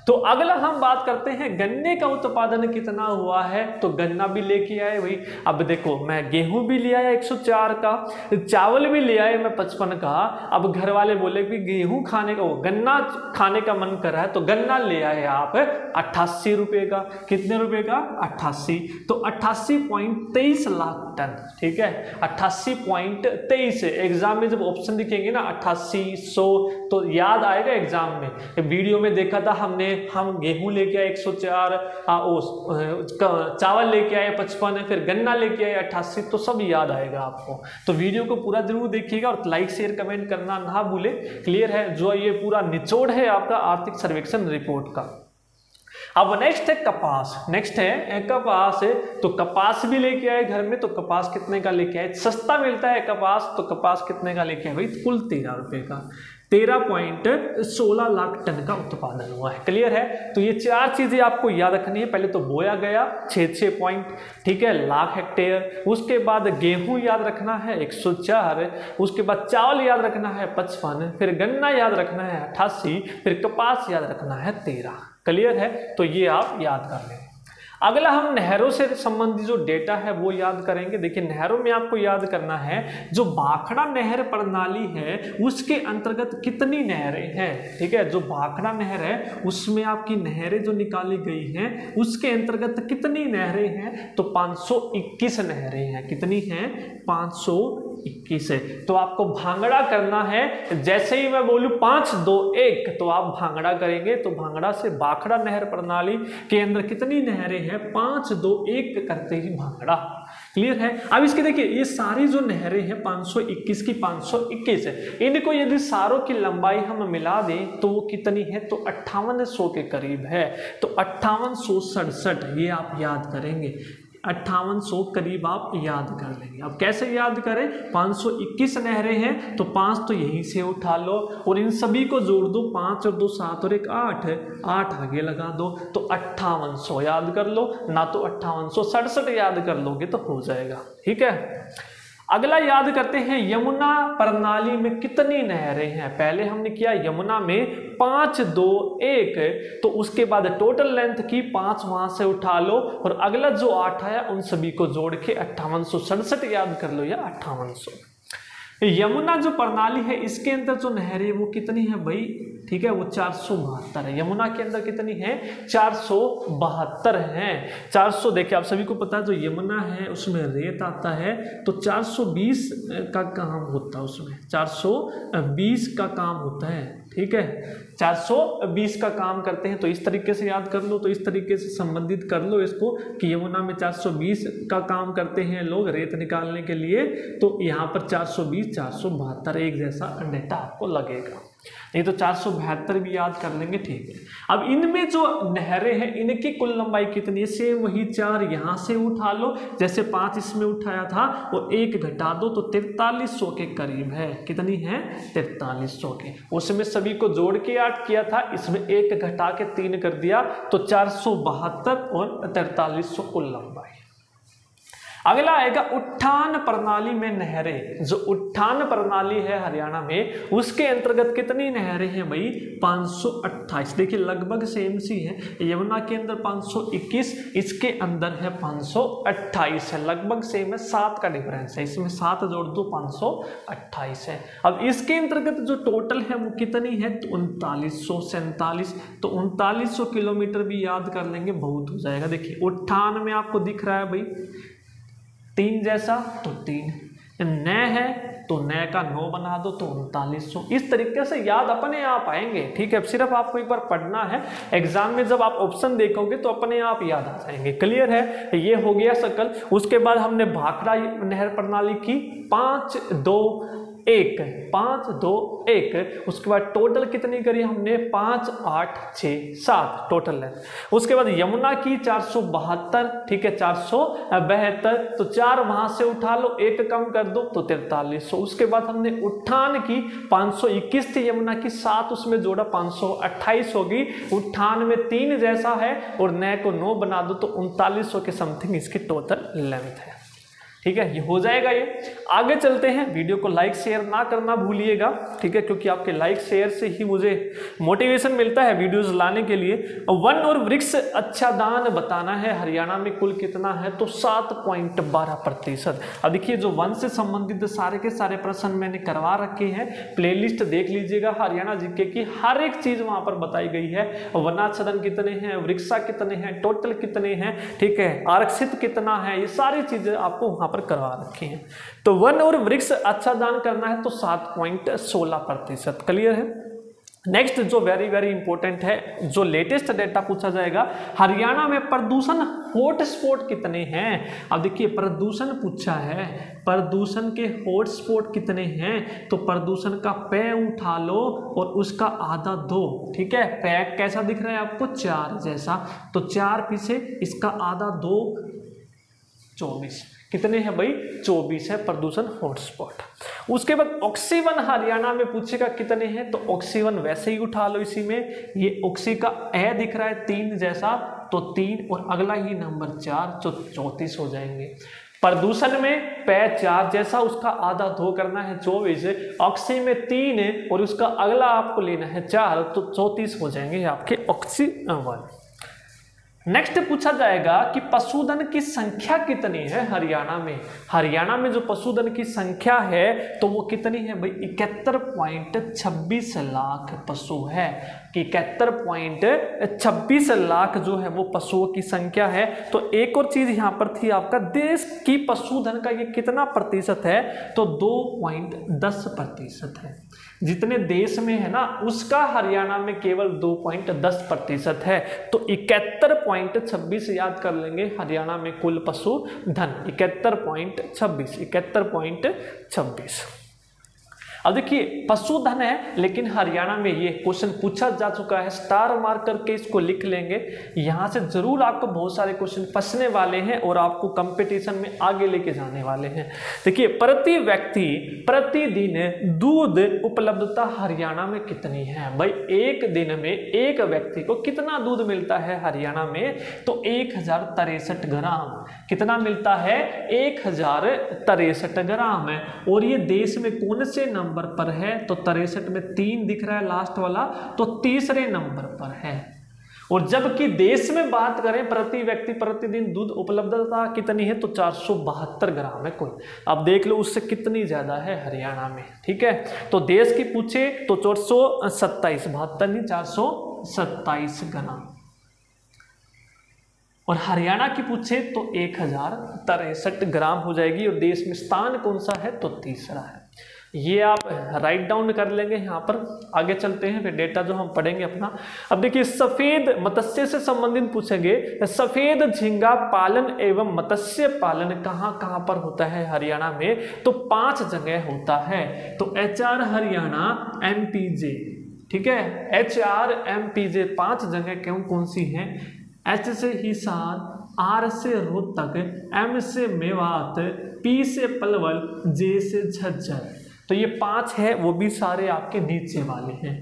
तो अगला हम बात करते हैं गन्ने का उत्पादन कितना हुआ है, तो गन्ना भी लेके आए भाई। अब देखो मैं गेहूं भी ले आया 104 का, चावल भी ले आए मैं 55 का। अब घर वाले बोले कि गेहूं खाने का, गन्ना खाने का मन कर रहा है, तो गन्ना ले आए आप 88 रुपए का। कितने रुपए का, 88। तो 88.23 लाख टन, ठीक है, 88.23। एग्जाम में जब ऑप्शन दिखेंगे ना 88, 100, तो याद आएगा एग्जाम में। वीडियो में देखा था हमने, हम गेहूं लेके आए 104, चावल लेके आए 55, फिर गन्ना लेके आए 88, तो सब याद आएगा आपको। तो वीडियो को पूरा जरूर देखिएगा और लाइक शेयर कमेंट करना ना भूले। क्लियर है, जो ये पूरा निचोड़ है आपका आर्थिक सर्वेक्षण रिपोर्ट का। अब नेक्स्ट है कपास। नेक्स्ट है कपास है, तो कपास भी लेके आए घर में। तो कपास कितने का लेके आए, सस्ता मिलता है कपास, तो कपास कितने का लेके आए भाई, कुल 13 रुपए का। 13.16 लाख टन का उत्पादन हुआ है। क्लियर है, तो ये चार चीजें आपको याद रखनी है। पहले तो बोया गया 6 पॉइंट, ठीक है, लाख हेक्टेयर। उसके बाद गेहूं याद रखना है 104, उसके बाद चावल याद रखना है 55, फिर गन्ना याद रखना है 88, फिर कपास याद रखना है 13। क्लियर है, तो ये आप याद कर लें। अगला हम नहरों से संबंधित जो डेटा है वो याद करेंगे। देखिए नहरों में आपको याद करना है, जो भाखड़ा नहर प्रणाली है उसके अंतर्गत कितनी नहरें हैं, ठीक है। जो भाखड़ा नहर है उसमें आपकी नहरें जो निकाली गई हैं उसके अंतर्गत कितनी नहरें हैं, तो 521 नहरें हैं। कितनी हैं, 521 है। तो आपको भांगड़ा करना है, जैसे ही मैं बोलूं 5, 2, 1 तो आप भांगड़ा करेंगे। तो भांगड़ा से भाखड़ा नहर प्रणाली के अंदर कितनी नहरें हैं, 5, 2, 1 करते ही भांगड़ा। क्लियर है। अब इसके देखिए ये सारी जो नहरें हैं 521 की 521 है, इनको यदि सारों की लंबाई हम मिला दें तो वो कितनी है, तो 5800 के करीब है। तो 5867 ये आप याद करेंगे, 5800 करीब आप याद कर लेंगे। अब कैसे याद करें, 521 नहरें हैं तो 5 तो यहीं से उठा लो और इन सभी को जोड़ दो, 5 और 2 7 और 1 8 है, 8 आगे लगा दो तो 5800 याद कर लो, ना तो 5867 याद कर लोगे तो हो जाएगा। ठीक है, अगला याद करते हैं यमुना प्रणाली में कितनी नहरें हैं। पहले हमने किया यमुना में 5, 2, 1, तो उसके बाद टोटल लेंथ की 5 वहां से उठा लो और अगला जो 8 आया उन सभी को जोड़ के 5867 याद कर लो या 5800। यमुना जो प्रणाली है इसके अंदर जो नहरें वो कितनी है भाई, ठीक है, वो 472 है। यमुना के अंदर कितनी है, 472 है। 400 देखिए आप सभी को पता है जो यमुना है उसमें रेत आता है तो 420 का काम होता है, उसमें 420 का काम होता है। ठीक है, 420 का काम करते हैं। तो इस तरीके से याद कर लो, तो इस तरीके से संबंधित कर लो इसको कि यमुना में 420 का काम करते हैं लोग रेत निकालने के लिए। तो यहाँ पर 420, 472 एक जैसा डेटा आपको लगेगा, नहीं तो 472 भी याद कर लेंगे। ठीक है, अब इनमें जो नहरें हैं इनकी कुल लंबाई कितनी है, सेम वही 4 यहाँ से उठा लो, जैसे 5 इसमें उठाया था और 1 घटा दो तो 4300 के करीब है। कितनी है, 4300 के। उसमें सभी को जोड़ के 8 किया था, इसमें 1 घटा के 3 कर दिया तो 472 और 4300 कुल लंबाई। अगला आएगा उठान प्रणाली में नहरें। जो उठान प्रणाली है हरियाणा में उसके अंतर्गत कितनी नहरें हैं भाई, 528। देखिए लगभग सेम सी है, यमुना के अंदर 521, इसके अंदर है 528 है, लगभग सेम है, 7 का डिफरेंस है, इसमें 7 जोड़ दो 528 है। अब इसके अंतर्गत जो टोटल है वो कितनी है, तो 3947, तो 3900 किलोमीटर भी याद कर लेंगे, बहुत हो जाएगा। देखिए उठान में आपको दिख रहा है भाई 3 जैसा तो 3, न है तो न का 9 बना दो तो 3900। इस तरीके से याद अपने आप आएंगे। ठीक है, सिर्फ आपको एक बार पढ़ना है, एग्जाम में जब आप ऑप्शन देखोगे तो अपने आप याद आ जाएंगे। क्लियर है, ये हो गया सकल। उसके बाद हमने भाखड़ा नहर प्रणाली की 5, 2, 1, 5 2 1। उसके बाद टोटल कितनी करी हमने 5 8 6 7 टोटल लेंथ। उसके बाद यमुना की 472, ठीक है 472, तो 4 वहां से उठा लो, 1 कम कर दो तो 4300। उसके बाद हमने उठान की 521 थी यमुना की, 7 उसमें जोड़ा 528 होगी। उठान में 3 जैसा है और नए को 9 बना दो तो 3900 के समथिंग इसकी टोटल लेंथ है। ठीक है, ये हो जाएगा। ये आगे चलते हैं, वीडियो को लाइक शेयर ना करना भूलिएगा, ठीक है, क्योंकि आपके लाइक शेयर से ही मुझे मोटिवेशन मिलता है वीडियोस लाने के लिए। वन और वृक्ष अच्छादान बताना है हरियाणा में कुल कितना है, तो 7.12%। अब देखिए जो वन से संबंधित सारे के सारे प्रश्न मैंने करवा रखे हैं, प्लेलिस्ट देख लीजिएगा हरियाणा जीके की, हर एक चीज वहां पर बताई गई है। वनाच्छेदन कितने हैं, वृक्षा कितने हैं, टोटल कितने हैं, ठीक है, आरक्षित कितना है, ये सारी चीजें आपको वहां पर करवा रखी हैं। तो वन और वृक्ष अच्छादान करना है तो 7.16%। क्लियर है। नेक्स्ट जो वेरी वेरी इंपॉर्टेंट है, जो लेटेस्ट डेटा पूछा जाएगा, हरियाणा में प्रदूषण हॉटस्पॉट कितने हैं। अब देखिए प्रदूषण पूछा है, प्रदूषण के हॉटस्पॉट कितने हैं, तो प्रदूषण का पै उठा लो और उसका आधा दो, ठीक है। पै कैसा दिख रहा है आपको, 4 जैसा, तो 4 पीछे इसका आधा 2, 24। कितने हैं भाई, 24 है प्रदूषण हॉटस्पॉट। उसके बाद ऑक्सीवन हरियाणा में पूछेगा कितने हैं, तो ऑक्सीवन वैसे ही उठा लो इसी में, ये ऑक्सी का ए दिख रहा है 3 जैसा, तो 3 और अगला ही नंबर 4, तो 34 हो जाएंगे। प्रदूषण में पै 4 जैसा, उसका आधा 2 करना है 24, ऑक्सी में 3 और उसका अगला आपको लेना है 4, तो 34 हो जाएंगे आपके ऑक्सीवन। नेक्स्ट पूछा जाएगा कि पशुधन की संख्या कितनी है हरियाणा में। हरियाणा में जो पशुधन की संख्या है तो वो कितनी है भाई, 71.26 लाख पशु है, कि 71.26 लाख जो है वो पशुओं की संख्या है। तो एक और चीज यहाँ पर थी आपका, देश की पशुधन का ये कितना प्रतिशत है, तो 2.10% है। जितने देश में है ना उसका हरियाणा में केवल 2.10% है। तो 71.26 याद कर लेंगे हरियाणा में कुल पशुधन, 71.26। अब देखिए पशुधन है, लेकिन हरियाणा में ये क्वेश्चन पूछा जा चुका है, स्टार मार्क करके इसको लिख लेंगे। यहां से जरूर आपको बहुत सारे क्वेश्चन फंसने वाले हैं और आपको कंपटीशन में आगे लेके जाने वाले हैं। देखिए प्रति व्यक्ति प्रतिदिन दूध उपलब्धता हरियाणा में कितनी है भाई, एक दिन में एक व्यक्ति को कितना दूध मिलता है हरियाणा में, तो 1063 ग्राम। कितना मिलता है, 1063 ग्राम है। और ये देश में कौन से नंबर पर है, तो 63 में 3 दिख रहा है लास्ट वाला, तो तीसरे नंबर पर है। और जबकि देश में बात करें प्रति व्यक्ति प्रतिदिन दूध उपलब्धता कितनी है, तो 472 ग्राम है कुल। अब देख लो उससे कितनी ज्यादा है हरियाणा में, ठीक है। तो देश की पूछे तो 427, 72 नहीं 427 ग्राम, और हरियाणा की पूछे तो 1063 ग्राम हो जाएगी। और देश में स्थान कौन सा है, तो तीसरा है। ये आप राइट डाउन कर लेंगे। यहाँ पर आगे चलते हैं, फिर डेटा जो हम पढ़ेंगे अपना। अब देखिए सफेद मत्स्य से संबंधित पूछेंगे, सफेद झींगा पालन एवं मत्स्य पालन कहाँ कहाँ पर होता है हरियाणा में, तो 5 जगह होता है। तो HR हरियाणा MPJ, ठीक है, HR MPJ 5 जगह क्यों कौन सी हैं, H से हिसार, R से रोहतक, M से मेवात, P से पलवल, J से झज्जर। तो ये 5 है, वो भी सारे आपके नीचे वाले हैं।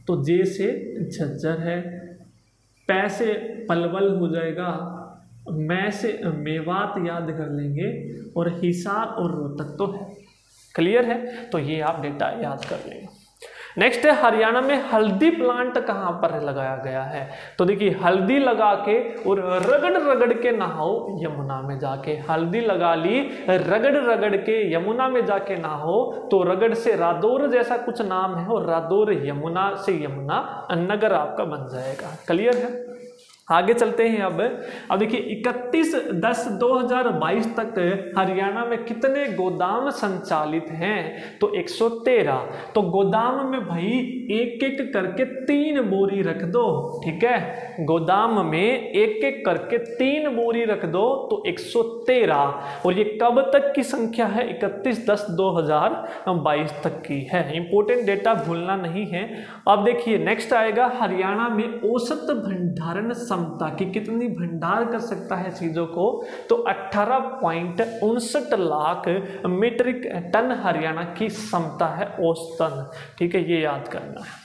तो J से झज्जर है, P से पलवल हो जाएगा, मैं से मेवात याद कर लेंगे, और हिसार और रोहतक तो है। क्लियर है, तो ये आप डेटा याद कर लेंगे। नेक्स्ट है हरियाणा में हल्दी प्लांट कहाँ पर लगाया गया है, तो देखिए हल्दी लगा के और रगड़ रगड़ के नहाओ यमुना में जाके। हल्दी लगा ली, रगड़ रगड़ के यमुना में जाके नहाओ, तो रगड़ से रादौर जैसा कुछ नाम है, और रादौर यमुना से यमुना नगर आपका बन जाएगा। क्लियर है। आगे चलते हैं। अब देखिए 31/10/2022 तक हरियाणा में कितने गोदाम संचालित हैं? तो 113। तो गोदाम में भाई एक एक करके 3 बोरी रख दो, ठीक है, गोदाम में एक एक करके 3 बोरी रख दो तो 113। और ये कब तक की संख्या है? 31/10/2022 तक की है। इंपॉर्टेंट डेटा भूलना नहीं है। अब देखिए नेक्स्ट आएगा, हरियाणा में औसत भंडारण क्षमता की कितनी भंडार कर सकता है चीजों को? तो 18.59 लाख मीट्रिक टन हरियाणा की क्षमता है औसतन, ठीक है, ये याद करना है।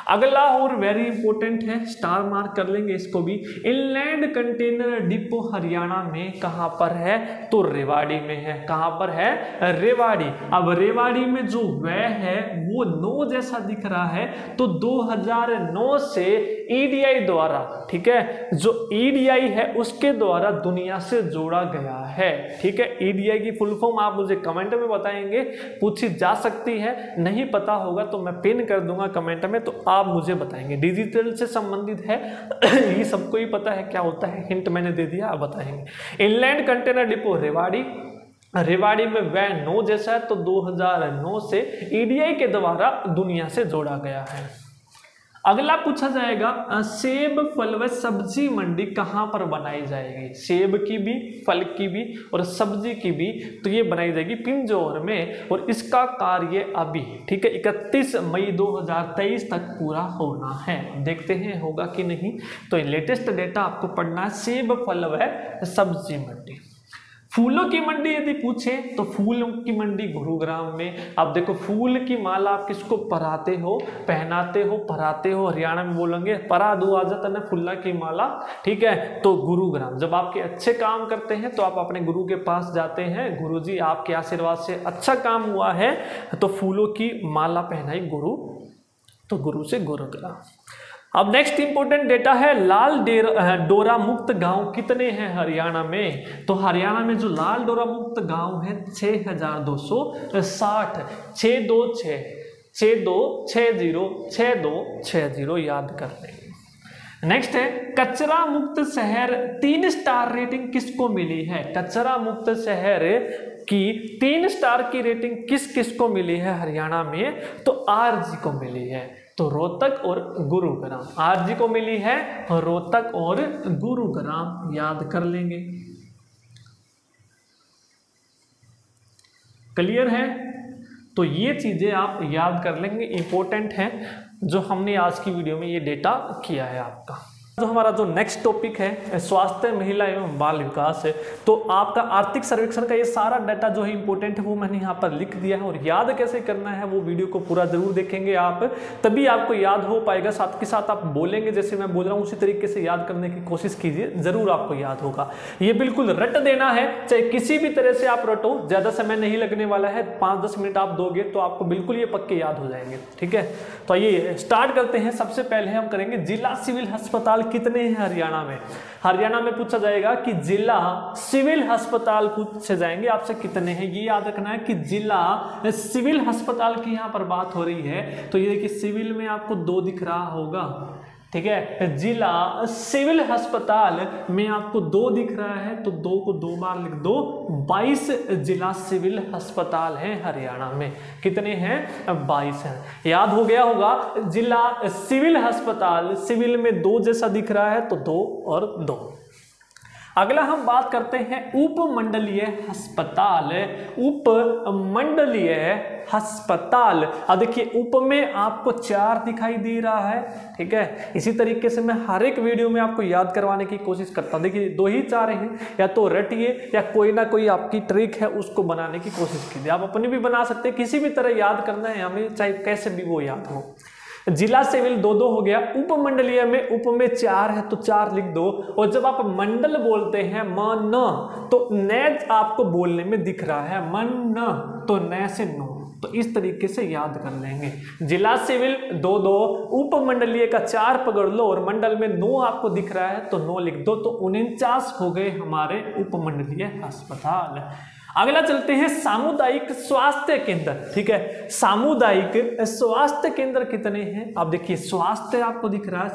अगला और वेरी इंपॉर्टेंट है, स्टार मार्क कर लेंगे इसको भी। इनलैंड कंटेनर डिपो हरियाणा में कहां पर है? तो रेवाड़ी में है। कहां पर है? रेवाड़ी। अब रेवाड़ी में जो वह है वो 9 जैसा दिख रहा है, तो 2009 से ईडीआई द्वारा, ठीक है, जो ईडीआई है उसके द्वारा दुनिया से जोड़ा गया है, ठीक है। ईडीआई की फुल फॉर्म आप मुझे कमेंट में बताएंगे, पूछी जा सकती है, नहीं पता होगा तो मैं पिन कर दूंगा कमेंट में, तो आप मुझे बताएंगे। डिजिटल से संबंधित है ये सबको ही पता है क्या होता है, हिंट मैंने दे दिया, आप बताएंगे। Inland container depot Rewari, Rewari में वह 9 जैसा है, तो 2009 से ईडीआई के द्वारा दुनिया से जोड़ा गया है। अगला पूछा जाएगा, सेब फल व सब्जी मंडी कहां पर बनाई जाएगी? सेब की भी, फल की भी और सब्जी की भी, तो ये बनाई जाएगी पिंजौर में, और इसका कार्य अभी, ठीक है, 31 मई 2023 तक पूरा होना है। देखते हैं होगा कि नहीं। तो लेटेस्ट डेटा आपको पढ़ना है, सेब फल व सब्जी मंडी। फूलों की मंडी यदि पूछे तो फूलों की मंडी गुरुग्राम में। अब देखो फूल की माला आप किसको पराते हो, पहनाते हो, पराते हो, हरियाणा में बोलेंगे परा दो आ जाता ना फूला की माला, ठीक है, तो गुरुग्राम। जब आपके अच्छे काम करते हैं तो आप अपने गुरु के पास जाते हैं, गुरुजी आपके आशीर्वाद से अच्छा काम हुआ है तो फूलों की माला पहनाई गुरु, तो गुरु से गुरुग्राम। अब नेक्स्ट इंपॉर्टेंट डेटा है, लाल डोरा मुक्त गांव कितने हैं हरियाणा में? तो हरियाणा में जो लाल डोरा मुक्त गांव है 6260, 6260 याद कर लेंगे। नेक्स्ट है, कचरा मुक्त शहर 3 स्टार रेटिंग किसको मिली है? कचरा मुक्त शहर की 3 स्टार की रेटिंग किस किस को मिली है हरियाणा में? तो आरजी को मिली है, तो रोहतक और गुरुग्राम। आरजी को मिली है रोहतक और गुरुग्राम, याद कर लेंगे। क्लियर है? तो ये चीजें आप याद कर लेंगे, इंपॉर्टेंट है जो हमने आज की वीडियो में ये डेटा किया है आपका। जो हमारा जो नेक्स्ट टॉपिक है स्वास्थ्य, महिला एवं बाल विकास है, तो आपका आर्थिक सर्वेक्षण का ये सारा डाटा जो है इंपॉर्टेंट है वो मैंने यहाँ पर लिख दिया है, और याद कैसे करना है वो वीडियो को पूरा जरूर देखेंगे आप, तभी आपको याद हो पाएगा। साथ के साथ आप बोलेंगे जैसे मैं बोल रहा हूँ उसी तरीके से याद करने की कोशिश कीजिए, जरूर आपको याद होगा। ये बिल्कुल रट देना है, चाहे किसी भी तरह से आप रटो, ज्यादा समय नहीं लगने वाला है, 5-10 मिनट आप दोगे तो आपको बिल्कुल ये पक्के याद हो जाएंगे, ठीक है। तो ये स्टार्ट करते हैं। सबसे पहले हम करेंगे जिला सिविल अस्पताल कितने हैं हरियाणा में? हरियाणा में पूछा जाएगा कि जिला सिविल अस्पताल पूछे जाएंगे आपसे कितने हैं, ये याद रखना है कि जिला सिविल अस्पताल की यहाँ पर बात हो रही है। तो ये देखिए सिविल में आपको 2 दिख रहा होगा, ठीक है, जिला सिविल अस्पताल में आपको 2 दिख रहा है, तो 2 को 2 बार लिख दो। 22 जिला सिविल अस्पताल हैं हरियाणा में। कितने हैं? 22 हैं। याद हो गया होगा, जिला सिविल अस्पताल, सिविल में 2 जैसा दिख रहा है तो 2 और 2। अगला हम बात करते हैं उपमंडलीय अस्पताल। उपमंडलीय अस्पताल, अब देखिए उप में आपको 4 दिखाई दे रहा है, ठीक है। इसी तरीके से मैं हर एक वीडियो में आपको याद करवाने की कोशिश करता हूं। देखिए 2 ही 4 हैं, या तो रटिए या कोई ना कोई आपकी ट्रिक है उसको बनाने की कोशिश कीजिए। आप अपनी भी बना सकते हैं, किसी भी तरह याद करना है हमें, चाहे कैसे भी वो याद हो। जिला सिविल 2-2 हो गया। उपमंडलीय में उप में 4 है तो 4 लिख दो। और जब आप मंडल बोलते हैं मन तो न आपको बोलने में दिख रहा है, मन तो न से नो, तो इस तरीके से याद कर लेंगे। जिला सिविल 2-2, उपमंडलीय का 4 पकड़ लो और मंडल में 9 आपको दिख रहा है तो 9 लिख दो, तो 49 हो गए हमारे उपमंडलीय अस्पताल। अगला चलते हैं सामुदायिक स्वास्थ्य केंद्र, ठीक है। सामुदायिक स्वास्थ्य केंद्र कितने हैं? आप देखिए स्वास्थ्य आपको दिख रहा है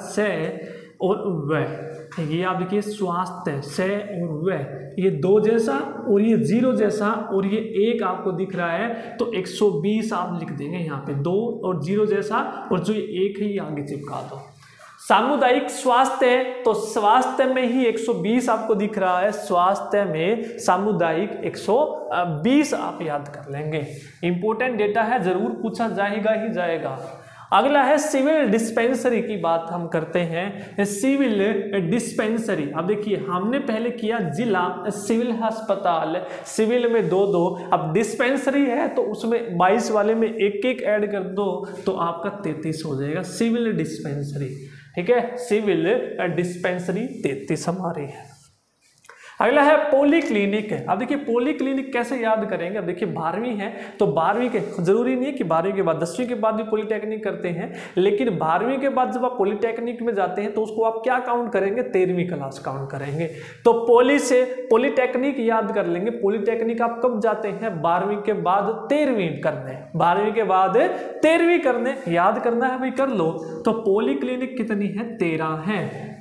और वह, ये आप देखिए स्वास्थ्य से और वह, ये 2 जैसा और ये 0 जैसा और ये 1 आपको दिख रहा है तो 120 आप लिख देंगे यहाँ पे, 2 और 0 जैसा और जो ये 1 है ये आगे चिपका दो। सामुदायिक स्वास्थ्य है तो स्वास्थ्य में ही 120 आपको दिख रहा है, स्वास्थ्य में सामुदायिक 120 आप याद कर लेंगे। इंपॉर्टेंट डेटा है, जरूर पूछा जाएगा ही जाएगा। अगला है सिविल डिस्पेंसरी की बात हम करते हैं। सिविल डिस्पेंसरी, अब देखिए हमने पहले किया जिला सिविल अस्पताल, सिविल में 2-2, अब डिस्पेंसरी है तो उसमें 22 वाले में 1-1 ऐड कर दो तो आपका 33 हो जाएगा सिविल डिस्पेंसरी। ठीक है, सिविल डिस्पेंसरी 33 हमारी है। अगला है पॉलीक्लिनिक। अब देखिए पॉलीक्लिनिक कैसे याद करेंगे। अब देखिए 12वीं है तो 12वीं के जरूरी नहीं है कि 12वीं के बाद 10वीं के बाद भी पॉलीटेक्निक करते हैं, लेकिन 12वीं के बाद जब आप पॉलीटेक्निक में जाते हैं तो उसको आप क्या काउंट करेंगे, 13वीं क्लास काउंट करेंगे। तो पॉली से पॉलीटेक्निक याद कर लेंगे। पॉलीटेक्निक आप कब जाते हैं, 12वीं के बाद 13वीं करने, 12वीं के बाद 13वीं करने, याद करना है भाई, कर लो। तो पॉलीक्लिनिक कितनी है, 13 है।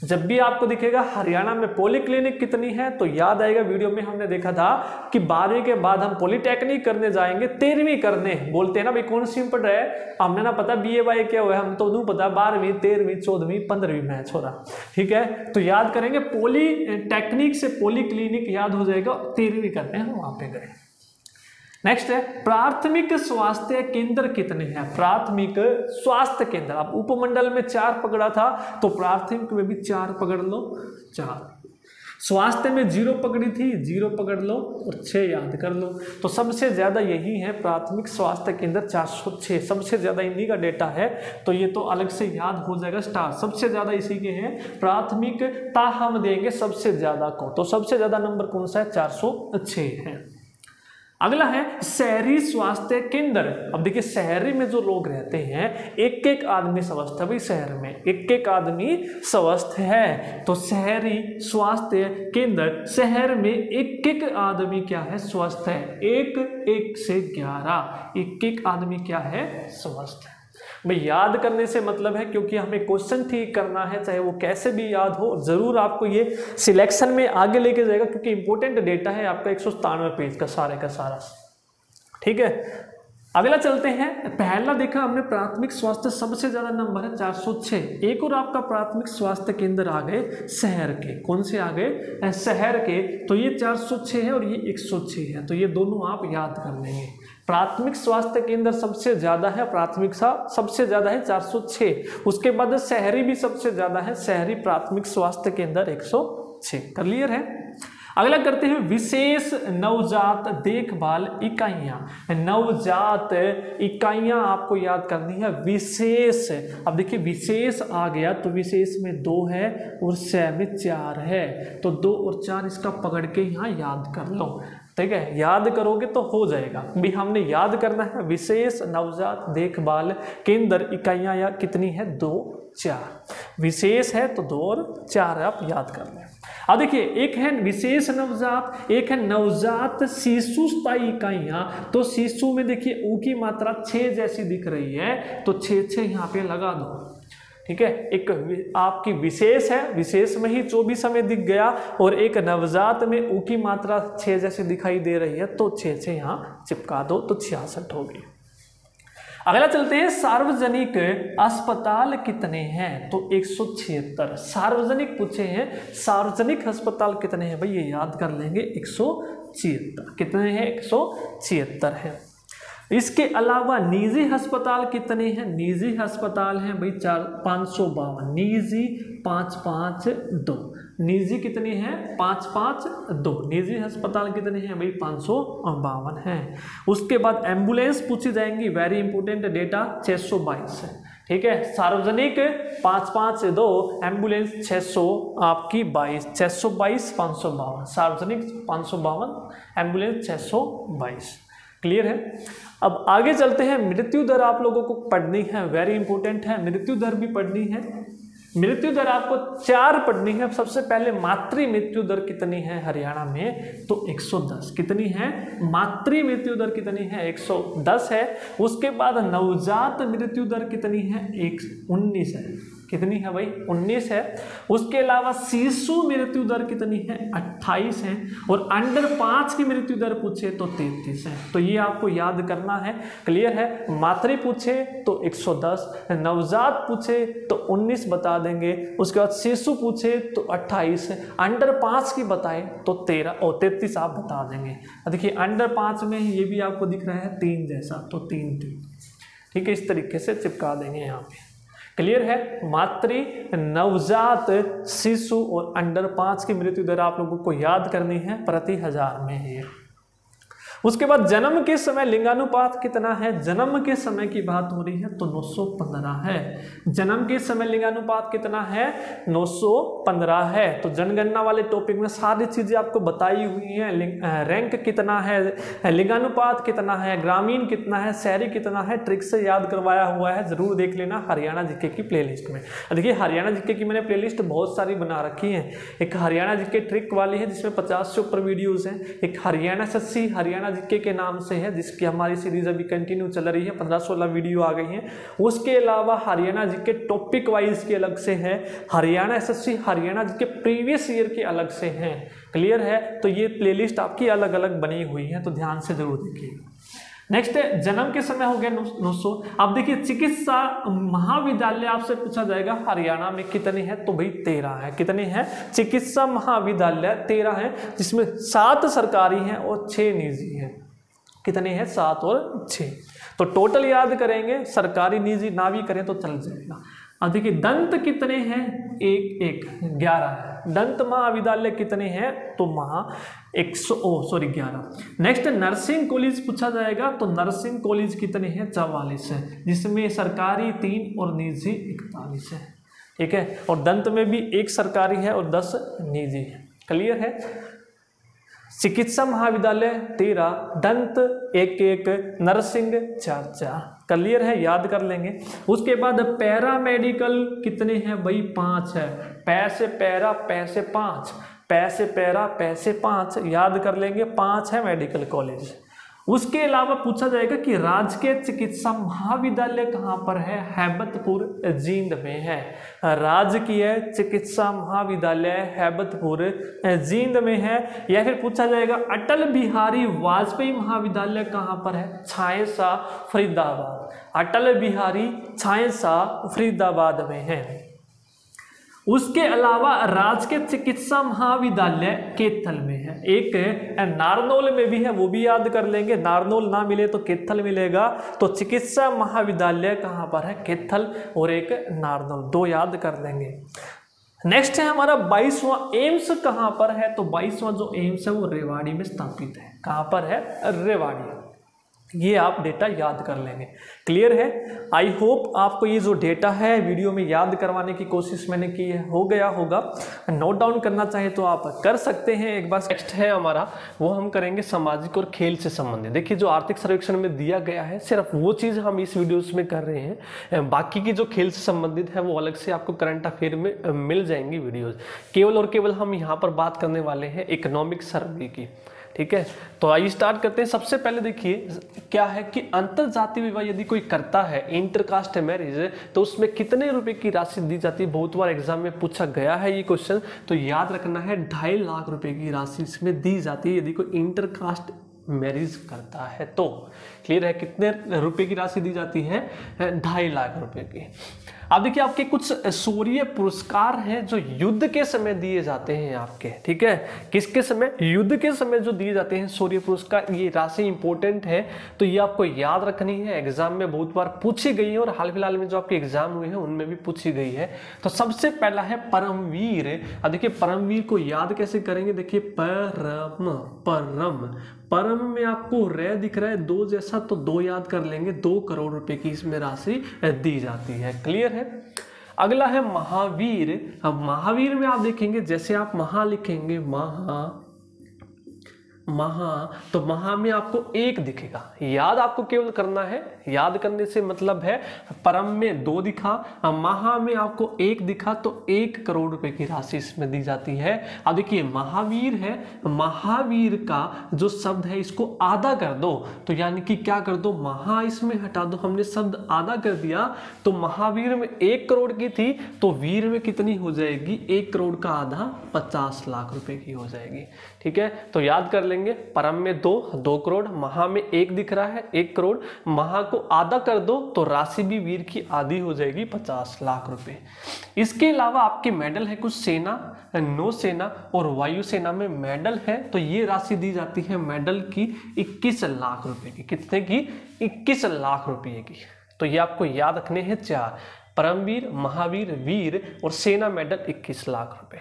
जब भी आपको दिखेगा हरियाणा में पॉलीक्लिनिक कितनी है तो याद आएगा, वीडियो में हमने देखा था कि 12वीं के बाद हम पॉलीटेक्निक करने जाएंगे, 13वीं करने बोलते हैं ना भाई, कौन सी पढ़ रहा है, हमने ना पता BA क्या हुआ है, हम तो नहीं पता 12वीं 13वीं 14वीं 15वीं में छोड़ा। ठीक है, तो याद करेंगे पॉलीटेक्निक से पॉलीक्लिनिक याद हो जाएगा, 13वीं करने हम वहां पे गए। नेक्स्ट है प्राथमिक स्वास्थ्य केंद्र कितने हैं। प्राथमिक स्वास्थ्य केंद्र, अब उपमंडल में 4 पकड़ा था तो प्राथमिक में भी 4 पकड़ लो, 4। स्वास्थ्य में 0 पकड़ी थी, 0 पकड़ लो और 6 याद कर लो। तो सबसे ज्यादा यही है प्राथमिक स्वास्थ्य केंद्र 406, सबसे ज्यादा इन्हीं का डेटा है, तो ये तो अलग से याद हो जाएगा स्टार, सबसे ज्यादा इसी के हैं। प्राथमिकता हम देंगे सबसे ज्यादा को, तो सबसे ज्यादा नंबर कौन सा है, 406 है। अगला है शहरी स्वास्थ्य केंद्र। अब देखिए शहरी में जो लोग रहते हैं 1-1 आदमी स्वस्थ है भाई, शहर में 1-1 आदमी स्वस्थ है, तो शहरी स्वास्थ्य केंद्र, शहर में 1-1 आदमी क्या है, स्वस्थ है। 1-1 से 11, 1-1 आदमी क्या है, स्वस्थ है। भाई याद करने से मतलब है, क्योंकि हमें क्वेश्चन ठीक करना है, चाहे वो कैसे भी याद हो, जरूर आपको ये सिलेक्शन में आगे लेके जाएगा, क्योंकि इंपॉर्टेंट डेटा है आपका 197 पेज का सारे का सारा। ठीक है, अगला चलते हैं। पहला देखा हमने प्राथमिक स्वास्थ्य, सबसे ज्यादा नंबर है 406। एक और आपका प्राथमिक स्वास्थ्य केंद्र आ गए शहर के, कौन से आ गए, शहर के, तो ये 406 है और ये 106 है, तो ये दोनों आप याद कर लेंगे। प्राथमिक स्वास्थ्य केंद्र सबसे ज्यादा है, प्राथमिक सबसे ज्यादा है 406, उसके बाद शहरी भी सबसे ज्यादा है, शहरी प्राथमिक स्वास्थ्य केंद्र 106। क्लियर है। अगला करते हैं विशेष नवजात देखभाल इकाइयां। नवजात इकाइयां आपको याद करनी है, विशेष। अब देखिए विशेष आ गया तो विशेष में 2 है और स में 4 है, तो 2 और 4 इसका पकड़ के यहाँ याद कर लो। ठीक है, याद करोगे तो हो जाएगा भी। हमने याद करना है विशेष नवजात देखभाल केंद्र इकाइयां या कितनी है, 2 4। विशेष है तो 2 और 4 आप याद कर लें। अब देखिए एक है विशेष नवजात, एक है नवजात शिशु स्थायी इकाइयां। तो शिशु में देखिए ऊ की मात्रा 6 जैसी दिख रही है, तो 6 यहाँ पे लगा दो। ठीक है, एक आपकी विशेष है, विशेष में ही 24 हमें दिख गया, और एक नवजात में ऊ की मात्रा 6 जैसे दिखाई दे रही है, तो 6 यहाँ चिपका दो, तो 66 होगी। अगला चलते हैं सार्वजनिक अस्पताल कितने हैं, तो 176। सार्वजनिक पूछे हैं, सार्वजनिक अस्पताल कितने हैं भाई, ये याद कर लेंगे 176। कितने हैं, 176 है। इसके अलावा निजी अस्पताल कितने हैं, निजी अस्पताल हैं भाई 552, निजी 552, निजी कितने हैं 552, निजी अस्पताल कितने हैं भाई 552 हैं। उसके बाद एम्बुलेंस पूछी जाएंगी, वेरी इंपॉर्टेंट डेटा 622 है। ठीक है, सार्वजनिक 552, एम्बुलेंस 600 आपकी 22, 622 552, सार्वजनिक 552, एम्बुलेंस 622। क्लियर है। अब आगे चलते हैं, मृत्यु दर आप लोगों को पढ़नी है, वेरी इंपॉर्टेंट है, मृत्यु दर भी पढ़नी है। मृत्यु दर आपको 4 पढ़नी है। सबसे पहले मातृ मृत्यु दर कितनी है हरियाणा में, तो 110। कितनी है, मातृ मृत्यु दर कितनी है, 110 है। उसके बाद नवजात मृत्यु दर कितनी है, 19 है। कितनी है भाई 19 है। उसके अलावा शिशु मृत्यु दर कितनी है 28 है। और अंडर 5 की मृत्यु दर पूछे तो 33 है। तो ये आपको याद करना है, क्लियर है। मातृ पूछे तो 110, नवजात पूछे तो 19 बता देंगे। उसके बाद शिशु पूछे तो 28, अंडर 5 की बताए तो 13 और 33 आप बता देंगे। देखिए अंडर 5 में ये भी आपको दिख रहा है 3 जैसा, तो 3 ठीक है, इस तरीके से चिपका देंगे यहाँ पे। क्लियर है। मातृ, नवजात, शिशु और अंडर 5 की मृत्यु दर आप लोगों को याद करनी है प्रति 1000 में है। उसके बाद जन्म के समय लिंगानुपात कितना है, जन्म के समय की बात हो रही है तो 915 है। जन्म के समय लिंगानुपात कितना है 915 है। तो जनगणना वाले टॉपिक में सारी चीजें आपको बताई हुई हैं। रैंक कितना है, लिंगानुपात कितना है, ग्रामीण कितना है, शहरी कितना है, ट्रिक से याद करवाया हुआ है, जरूर देख लेना हरियाणा जीके की प्लेलिस्ट में। देखिए हरियाणा जीके की मैंने प्लेलिस्ट बहुत सारी बना रखी है। एक हरियाणा जीके ट्रिक वाली है जिसमें 50 से ऊपर वीडियोज हैं। एक हरियाणा SSC हरियाणा जीके के नाम से है जिसकी हमारी सीरीज अभी कंटिन्यू चल रही है, 15-16 वीडियो आ गई हैं। उसके अलावा हरियाणा जीके टॉपिक वाइज के अलग से है, Haryana SSC Haryana GK previous year के अलग से हैं। क्लियर है। तो ये प्लेलिस्ट आपकी अलग अलग बनी हुई है, तो ध्यान से जरूर देखिएगा। नेक्स्ट जन्म के समय हो गया 900। अब देखिए चिकित्सा महाविद्यालय आपसे पूछा जाएगा हरियाणा में कितने हैं, तो भाई 13 है। कितने हैं चिकित्सा महाविद्यालय 13 है, जिसमें 7 सरकारी हैं और 6 निजी हैं। कितने हैं 7 और 6। तो टोटल याद करेंगे, सरकारी निजी ना भी करें तो चल जाएगा। अब देखिए दंत कितने हैं 11 है। दंत महाविद्यालय कितने हैं तो 11। नेक्स्ट नर्सिंग कॉलेज पूछा जाएगा, तो नर्सिंग कॉलेज कितने हैं 44 है, जिसमें सरकारी 3 और निजी 41 है। ठीक है। और दंत में भी 1 सरकारी है और 10 निजी है। क्लियर है। चिकित्सा महाविद्यालय 13, दंत 1-1, नर्सिंग 4-4। क्लियर है, याद कर लेंगे। उसके बाद पैरामेडिकल कितने हैं भाई 5 है। पैसे पैरा पैसे 5, पैसे पैरा पैसे 5 याद कर लेंगे, 5 है मेडिकल कॉलेज। उसके अलावा पूछा जाएगा कि राजकीय चिकित्सा महाविद्यालय कहाँ पर है, हैबतपुर जींद में है। राजकीय चिकित्सा महाविद्यालय हैबतपुर जींद में है। या फिर पूछा जाएगा अटल बिहारी वाजपेयी महाविद्यालय कहाँ पर है, छायसा फरीदाबाद। अटल बिहारी छायसा फरीदाबाद में है। उसके अलावा राजकीय चिकित्सा महाविद्यालय केथल में है। एक नारनौल में भी है, वो भी याद कर लेंगे। नारनौल ना मिले तो केथल मिलेगा। तो चिकित्सा महाविद्यालय कहाँ पर है, केथल, और एक नारनौल, 2 याद कर लेंगे। नेक्स्ट है हमारा 22वां एम्स कहाँ पर है, तो 22वां जो एम्स है वो रेवाड़ी में स्थापित है। कहाँ पर है, रेवाड़ी। ये आप डेटा याद कर लेंगे। क्लियर है। आई होप आपको ये जो डेटा है वीडियो में याद करवाने की कोशिश मैंने की है, हो गया होगा। नोट डाउन करना चाहे तो आप कर सकते हैं एक बार। नेक्स्ट है हमारा, वो हम करेंगे सामाजिक और खेल से संबंधित। देखिए जो आर्थिक सर्वेक्षण में दिया गया है सिर्फ वो चीज़ हम इस वीडियोस में कर रहे हैं, बाकी की जो खेल से संबंधित है वो अलग से आपको करंट अफेयर में मिल जाएंगी वीडियोज। केवल और केवल हम यहाँ पर बात करने वाले हैं इकोनॉमिक सर्वे की। ठीक है। तो आइए स्टार्ट करते हैं। सबसे पहले देखिए क्या है कि अंतर जातीय विवाह यदि कोई करता है, इंटरकास्ट मैरिज, तो उसमें कितने रुपए की राशि दी जाती है। बहुत बार एग्जाम में पूछा गया है ये क्वेश्चन, तो याद रखना है 2.5 लाख रुपए की राशि इसमें दी जाती है यदि कोई इंटरकास्ट मैरिज करता है तो। क्लियर है। कितने रुपए की राशि दी जाती है, 2.5 लाख रुपए की। अब देखिए आपके कुछ शौर्य पुरस्कार हैं जो युद्ध के समय दिए जाते हैं आपके। ठीक है। किसके समय, युद्ध के समय जो दिए जाते हैं शौर्य पुरस्कार, ये राशि इंपॉर्टेंट है तो ये आपको याद रखनी है। एग्जाम में बहुत बार पूछी गई है और हाल फिलहाल में जो आपके एग्जाम हुए हैं उनमें भी पूछी गई है। तो सबसे पहला है परमवीर। अब देखिए परमवीर को याद कैसे करेंगे, देखिए परम में आपको रे दिख रहा है 2 जैसा, तो 2 याद कर लेंगे। 2 करोड़ रुपए की इसमें राशि दी जाती है। क्लियर है। अगला है महावीर। अब महावीर में आप देखेंगे जैसे आप महा लिखेंगे, महा, तो महा में आपको एक दिखेगा, याद आपको केवल करना है, याद करने से मतलब है परम में 2 दिखा, महा में आपको 1 दिखा, तो 1 करोड़ रुपए की राशि इसमें दी जाती है। अब देखिए महावीर है, महावीर का जो शब्द है इसको आधा कर दो, तो यानी कि क्या कर दो, महा इसमें हटा दो, हमने शब्द आधा कर दिया, तो महावीर में 1 करोड़ की थी, तो वीर में कितनी हो जाएगी, 1 करोड़ का आधा 50 लाख रुपए की हो जाएगी। ठीक है, तो याद कर लेंगे, परम में 2 करोड़, महा में 1 दिख रहा है 1 करोड़, महा को आधा कर दो तो राशि भी वीर की आधी हो जाएगी 50 लाख रुपए। इसके अलावा आपके मेडल है कुछ सेना, नौसेना और वायुसेना में मेडल है, तो ये राशि दी जाती है मेडल की 21 लाख रुपए की। कितने की, 21 लाख रुपए की। तो ये आपको याद रखने हैं 4, परमवीर, महावीर, वीर और सेना मेडल 21 लाख रुपए।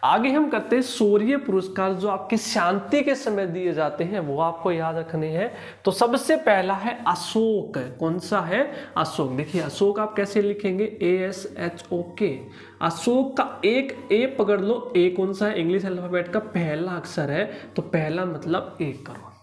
आगे हम करते हैं शौर्य पुरस्कार, जो आपके शांति के समय दिए जाते हैं वो आपको याद रखने हैं। तो सबसे पहला है अशोक, कौन सा है, अशोक। देखिए अशोक आप कैसे लिखेंगे, ASHOK। अशोक का एक ए पकड़ लो, ए कौन सा है, इंग्लिश अल्फाबेट का पहला अक्षर है, तो पहला मतलब 1 करोड़।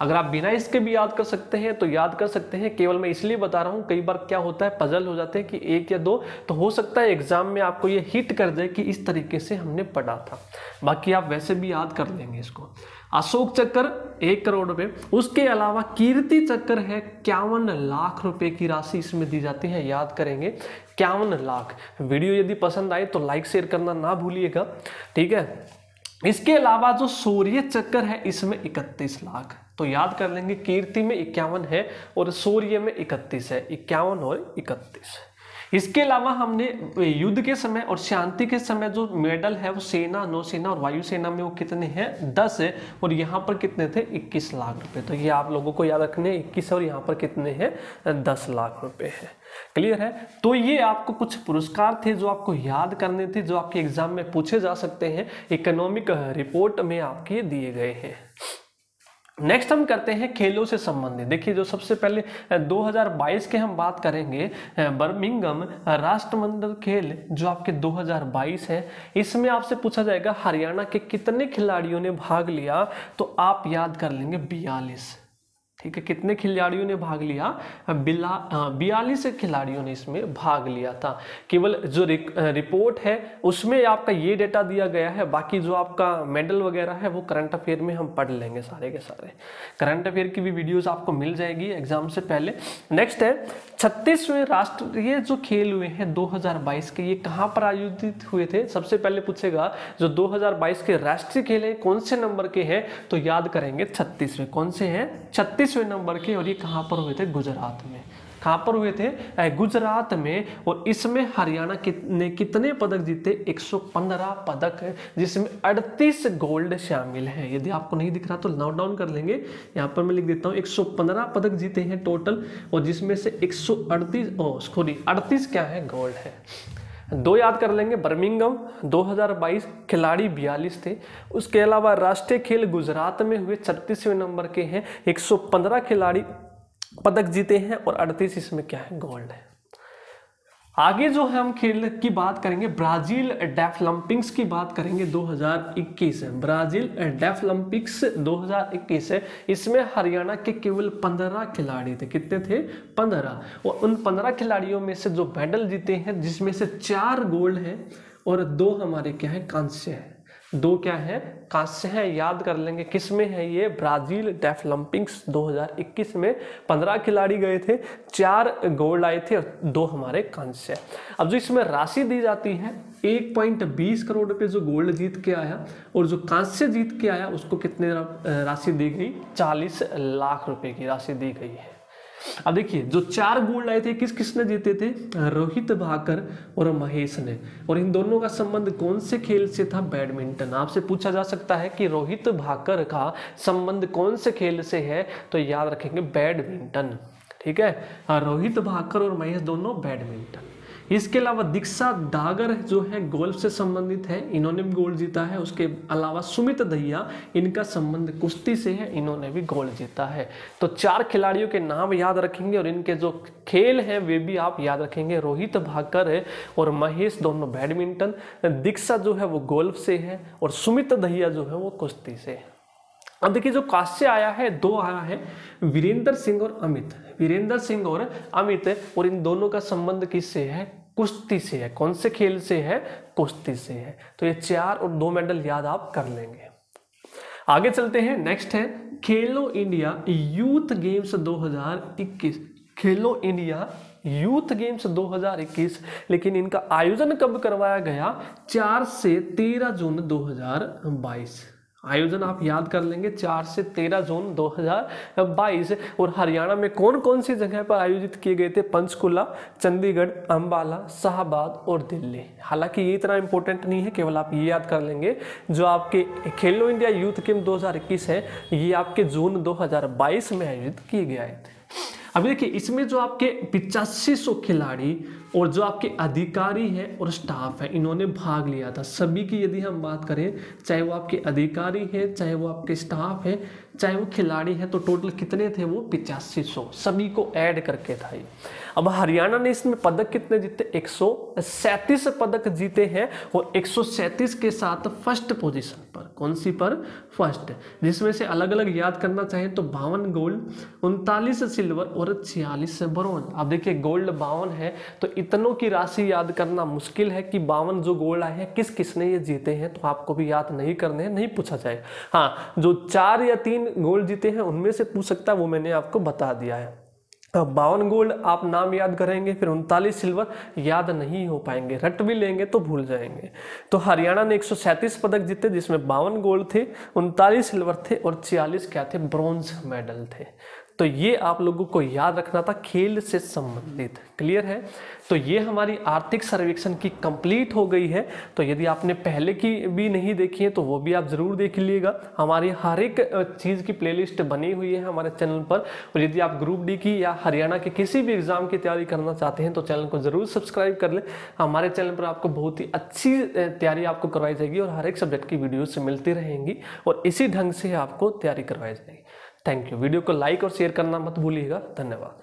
अगर आप बिना इसके भी याद कर सकते हैं तो याद कर सकते हैं, केवल मैं इसलिए बता रहा हूँ, कई बार क्या होता है पजल हो जाते हैं कि 1 या 2, तो हो सकता है एग्जाम में आपको ये हिट कर जाए कि इस तरीके से हमने पढ़ा था, बाकी आप वैसे भी याद कर लेंगे इसको। अशोक चक्र 1 करोड़ रुपए। उसके अलावा कीर्ति चक्र है, 51 लाख रुपए की राशि इसमें दी जाती है, याद करेंगे 51 लाख। वीडियो यदि पसंद आए तो लाइक शेयर करना ना भूलिएगा, ठीक है। इसके अलावा जो शौर्य चक्र है इसमें 31 लाख, तो याद कर लेंगे, कीर्ति में 51 है और शौर्य में 31 है, 51 और 31। इसके अलावा हमने युद्ध के समय और शांति के समय जो मेडल है वो सेना, नौसेना और वायुसेना में वो कितने हैं, 10 है, और यहाँ पर कितने थे, 21 लाख रुपए। तो ये आप लोगों को याद रखने, 21 और यहाँ पर कितने हैं, 10 लाख रुपए है। क्लियर है। तो ये आपको कुछ पुरस्कार थे जो आपको याद करने थे, जो आपके एग्जाम में पूछे जा सकते हैं, इकोनॉमिक रिपोर्ट में आपके दिए गए हैं। नेक्स्ट हम करते हैं खेलों से संबंधित। देखिए जो सबसे पहले 2022 के हम बात करेंगे, बर्मिंघम राष्ट्रमंडल खेल जो आपके 2022 है, इसमें आपसे पूछा जाएगा हरियाणा के कितने खिलाड़ियों ने भाग लिया, तो आप याद कर लेंगे 42। ठीक है, कितने खिलाड़ियों ने भाग लिया, 42 खिलाड़ियों ने इसमें भाग लिया था। केवल जो रिपोर्ट है उसमें आपका ये डेटा दिया गया है, बाकी जो आपका मेडल वगैरह है वो करंट अफेयर में हम पढ़ लेंगे सारे के सारे। करंट अफेयर की भी वीडियोस आपको मिल जाएगी एग्जाम से पहले। नेक्स्ट है 36वें राष्ट्रीय जो खेल हुए हैं 2022 के, ये कहाँ पर आयोजित हुए थे। सबसे पहले पूछेगा जो 2022 के राष्ट्रीय खेल है कौन से नंबर के हैं, तो याद करेंगे 36वें। कौन से हैं, 36वें नंबर के, और ये कहाँ पर हुए थे, गुजरात में। कहाँ पर हुए थे, गुजरात में। और इसमें हरियाणा ने कितने पदक जीते, 115 पदक, जिसमें 38 गोल्ड शामिल हैं। यदि आपको नहीं दिख रहा तो नोट डाउन कर लेंगे, यहाँ पर मैं लिख देता हूँ, 115 पदक जीते हैं टोटल, और जिसमें से 38 क्या है, गोल्ड है। 2 याद कर लेंगे, बर्मिंघम 2022 खिलाड़ी 42 थे। उसके अलावा राष्ट्रीय खेल गुजरात में हुए 36वें नंबर के हैं, 115 खिलाड़ी पदक जीते हैं और 38 इसमें क्या है, गोल्ड है। आगे जो है हम खेल की बात करेंगे, ब्राजील डेफलिम्पिक्स की बात करेंगे 2021 है। ब्राजील डेफलिम्पिक्स 2021 है, इसमें हरियाणा के केवल 15 खिलाड़ी थे। कितने थे, 15। और उन 15 खिलाड़ियों में से जो मेडल जीते हैं, जिसमें से 4 गोल्ड हैं और 2 हमारे क्या है, कांस्य है। 2 क्या है, कांस्य है। याद कर लेंगे किस में है ये, ब्राजील डेफलिम्पिक्स 2021 में 15 खिलाड़ी गए थे, 4 गोल्ड आए थे और 2 हमारे कांस्य। अब जो इसमें राशि दी जाती है 1.20 करोड़ रुपए जो गोल्ड जीत के आया, और जो कांस्य जीत के आया उसको कितने राशि दी गई, 40 लाख रुपए की राशि दी गई है। अब देखिए जो 4 गोल्ड आए थे, किसने जीते थे, रोहित भाकर और महेश ने। और इन दोनों का संबंध कौन से खेल से था, बैडमिंटन। आपसे पूछा जा सकता है कि रोहित भाकर का संबंध कौन से खेल से है, तो याद रखेंगे बैडमिंटन। ठीक है, रोहित भाकर और महेश दोनों बैडमिंटन। इसके अलावा दीक्षा डागर जो है गोल्फ से संबंधित है, इन्होंने भी गोल्ड जीता है। उसके अलावा सुमित दहिया, इनका संबंध कुश्ती से है, इन्होंने भी गोल्ड जीता है। तो 4 खिलाड़ियों के नाम याद रखेंगे और इनके जो खेल हैं वे भी आप याद रखेंगे। रोहित भाकर है और महेश दोनों बैडमिंटन, दीक्षा जो है वो गोल्फ से है और सुमित दहिया जो है वो कुश्ती से है। अब देखिए जो कांस्य आया है, 2 आया है, वीरेंद्र सिंह और अमित। वीरेंद्र सिंह और अमित, और इन दोनों का संबंध किससे है? कुश्ती से है। कौन से खेल से है? कुश्ती से है। तो ये 4 और 2 मेडल याद आप कर लेंगे। आगे चलते हैं, नेक्स्ट है खेलो इंडिया यूथ गेम्स 2021। खेलो इंडिया यूथ गेम्स 2021, लेकिन इनका आयोजन कब करवाया गया? 4 से 13 जून 2022। आयोजन आप याद कर लेंगे, 4 से 13 जून 2022। और हरियाणा में कौन कौन सी जगह पर आयोजित किए गए थे? पंचकुला, चंडीगढ़, अंबाला, शाहबाद और दिल्ली। हालांकि ये इतना इंपॉर्टेंट नहीं है, केवल आप ये याद कर लेंगे। जो आपके खेलो इंडिया यूथ गेम 2021 है, ये आपके जून 2022 में आयोजित किए गए थे। अभी देखिए इसमें जो आपके 8500 खिलाड़ी और जो आपके अधिकारी हैं और स्टाफ है, इन्होंने भाग लिया था। सभी की यदि हम बात करें, चाहे वो आपके अधिकारी है, चाहे वो आपके स्टाफ है, चाहे वो खिलाड़ी है, तो टोटल कितने थे वो? 8500, सभी को ऐड करके था ये। अब हरियाणा ने इसमें पदक कितने जीते? 137 पदक जीते हैं, और 137 के साथ फर्स्ट पोजीशन पर। कौन सी पर? फर्स्ट। जिसमें से अलग अलग याद करना चाहें तो 52 गोल्ड, 39 सिल्वर और 46 ब्रोंज। अब देखिए गोल्ड 52 है, तो इतनों की राशि याद करना मुश्किल है कि 52 जो गोल्ड आए हैं किस किसने ये जीते हैं, तो आपको भी याद नहीं करने हैं, नहीं पूछा जाएगा। हाँ, जो 4 या 3 गोल्ड जीते हैं उनमें से पूछ सकता है, वो मैंने आपको बता दिया है। 52 गोल्ड आप नाम याद करेंगे, फिर 39 सिल्वर याद नहीं हो पाएंगे, रट भी लेंगे तो भूल जाएंगे। तो हरियाणा ने 137 पदक जीते, जिसमें 52 गोल्ड थे, 39 सिल्वर थे और 46 क्या थे? ब्रॉन्ज मेडल थे। तो ये आप लोगों को याद रखना था, खेल से संबंधित। क्लियर है? तो ये हमारी आर्थिक सर्वेक्षण की कंप्लीट हो गई है। तो यदि आपने पहले की भी नहीं देखी है तो वो भी आप जरूर देख लीजिएगा। हमारी हर एक चीज़ की प्लेलिस्ट बनी हुई है हमारे चैनल पर। और यदि आप ग्रुप डी की या हरियाणा के किसी भी एग्जाम की तैयारी करना चाहते हैं तो चैनल को जरूर सब्सक्राइब कर लें। हमारे चैनल पर आपको बहुत ही अच्छी तैयारी आपको करवाई जाएगी और हर एक सब्जेक्ट की वीडियो से मिलती रहेंगी, और इसी ढंग से आपको तैयारी करवाई जाएगी। Thank you. वीडियो को लाइक और शेयर करना मत भूलिएगा। धन्यवाद।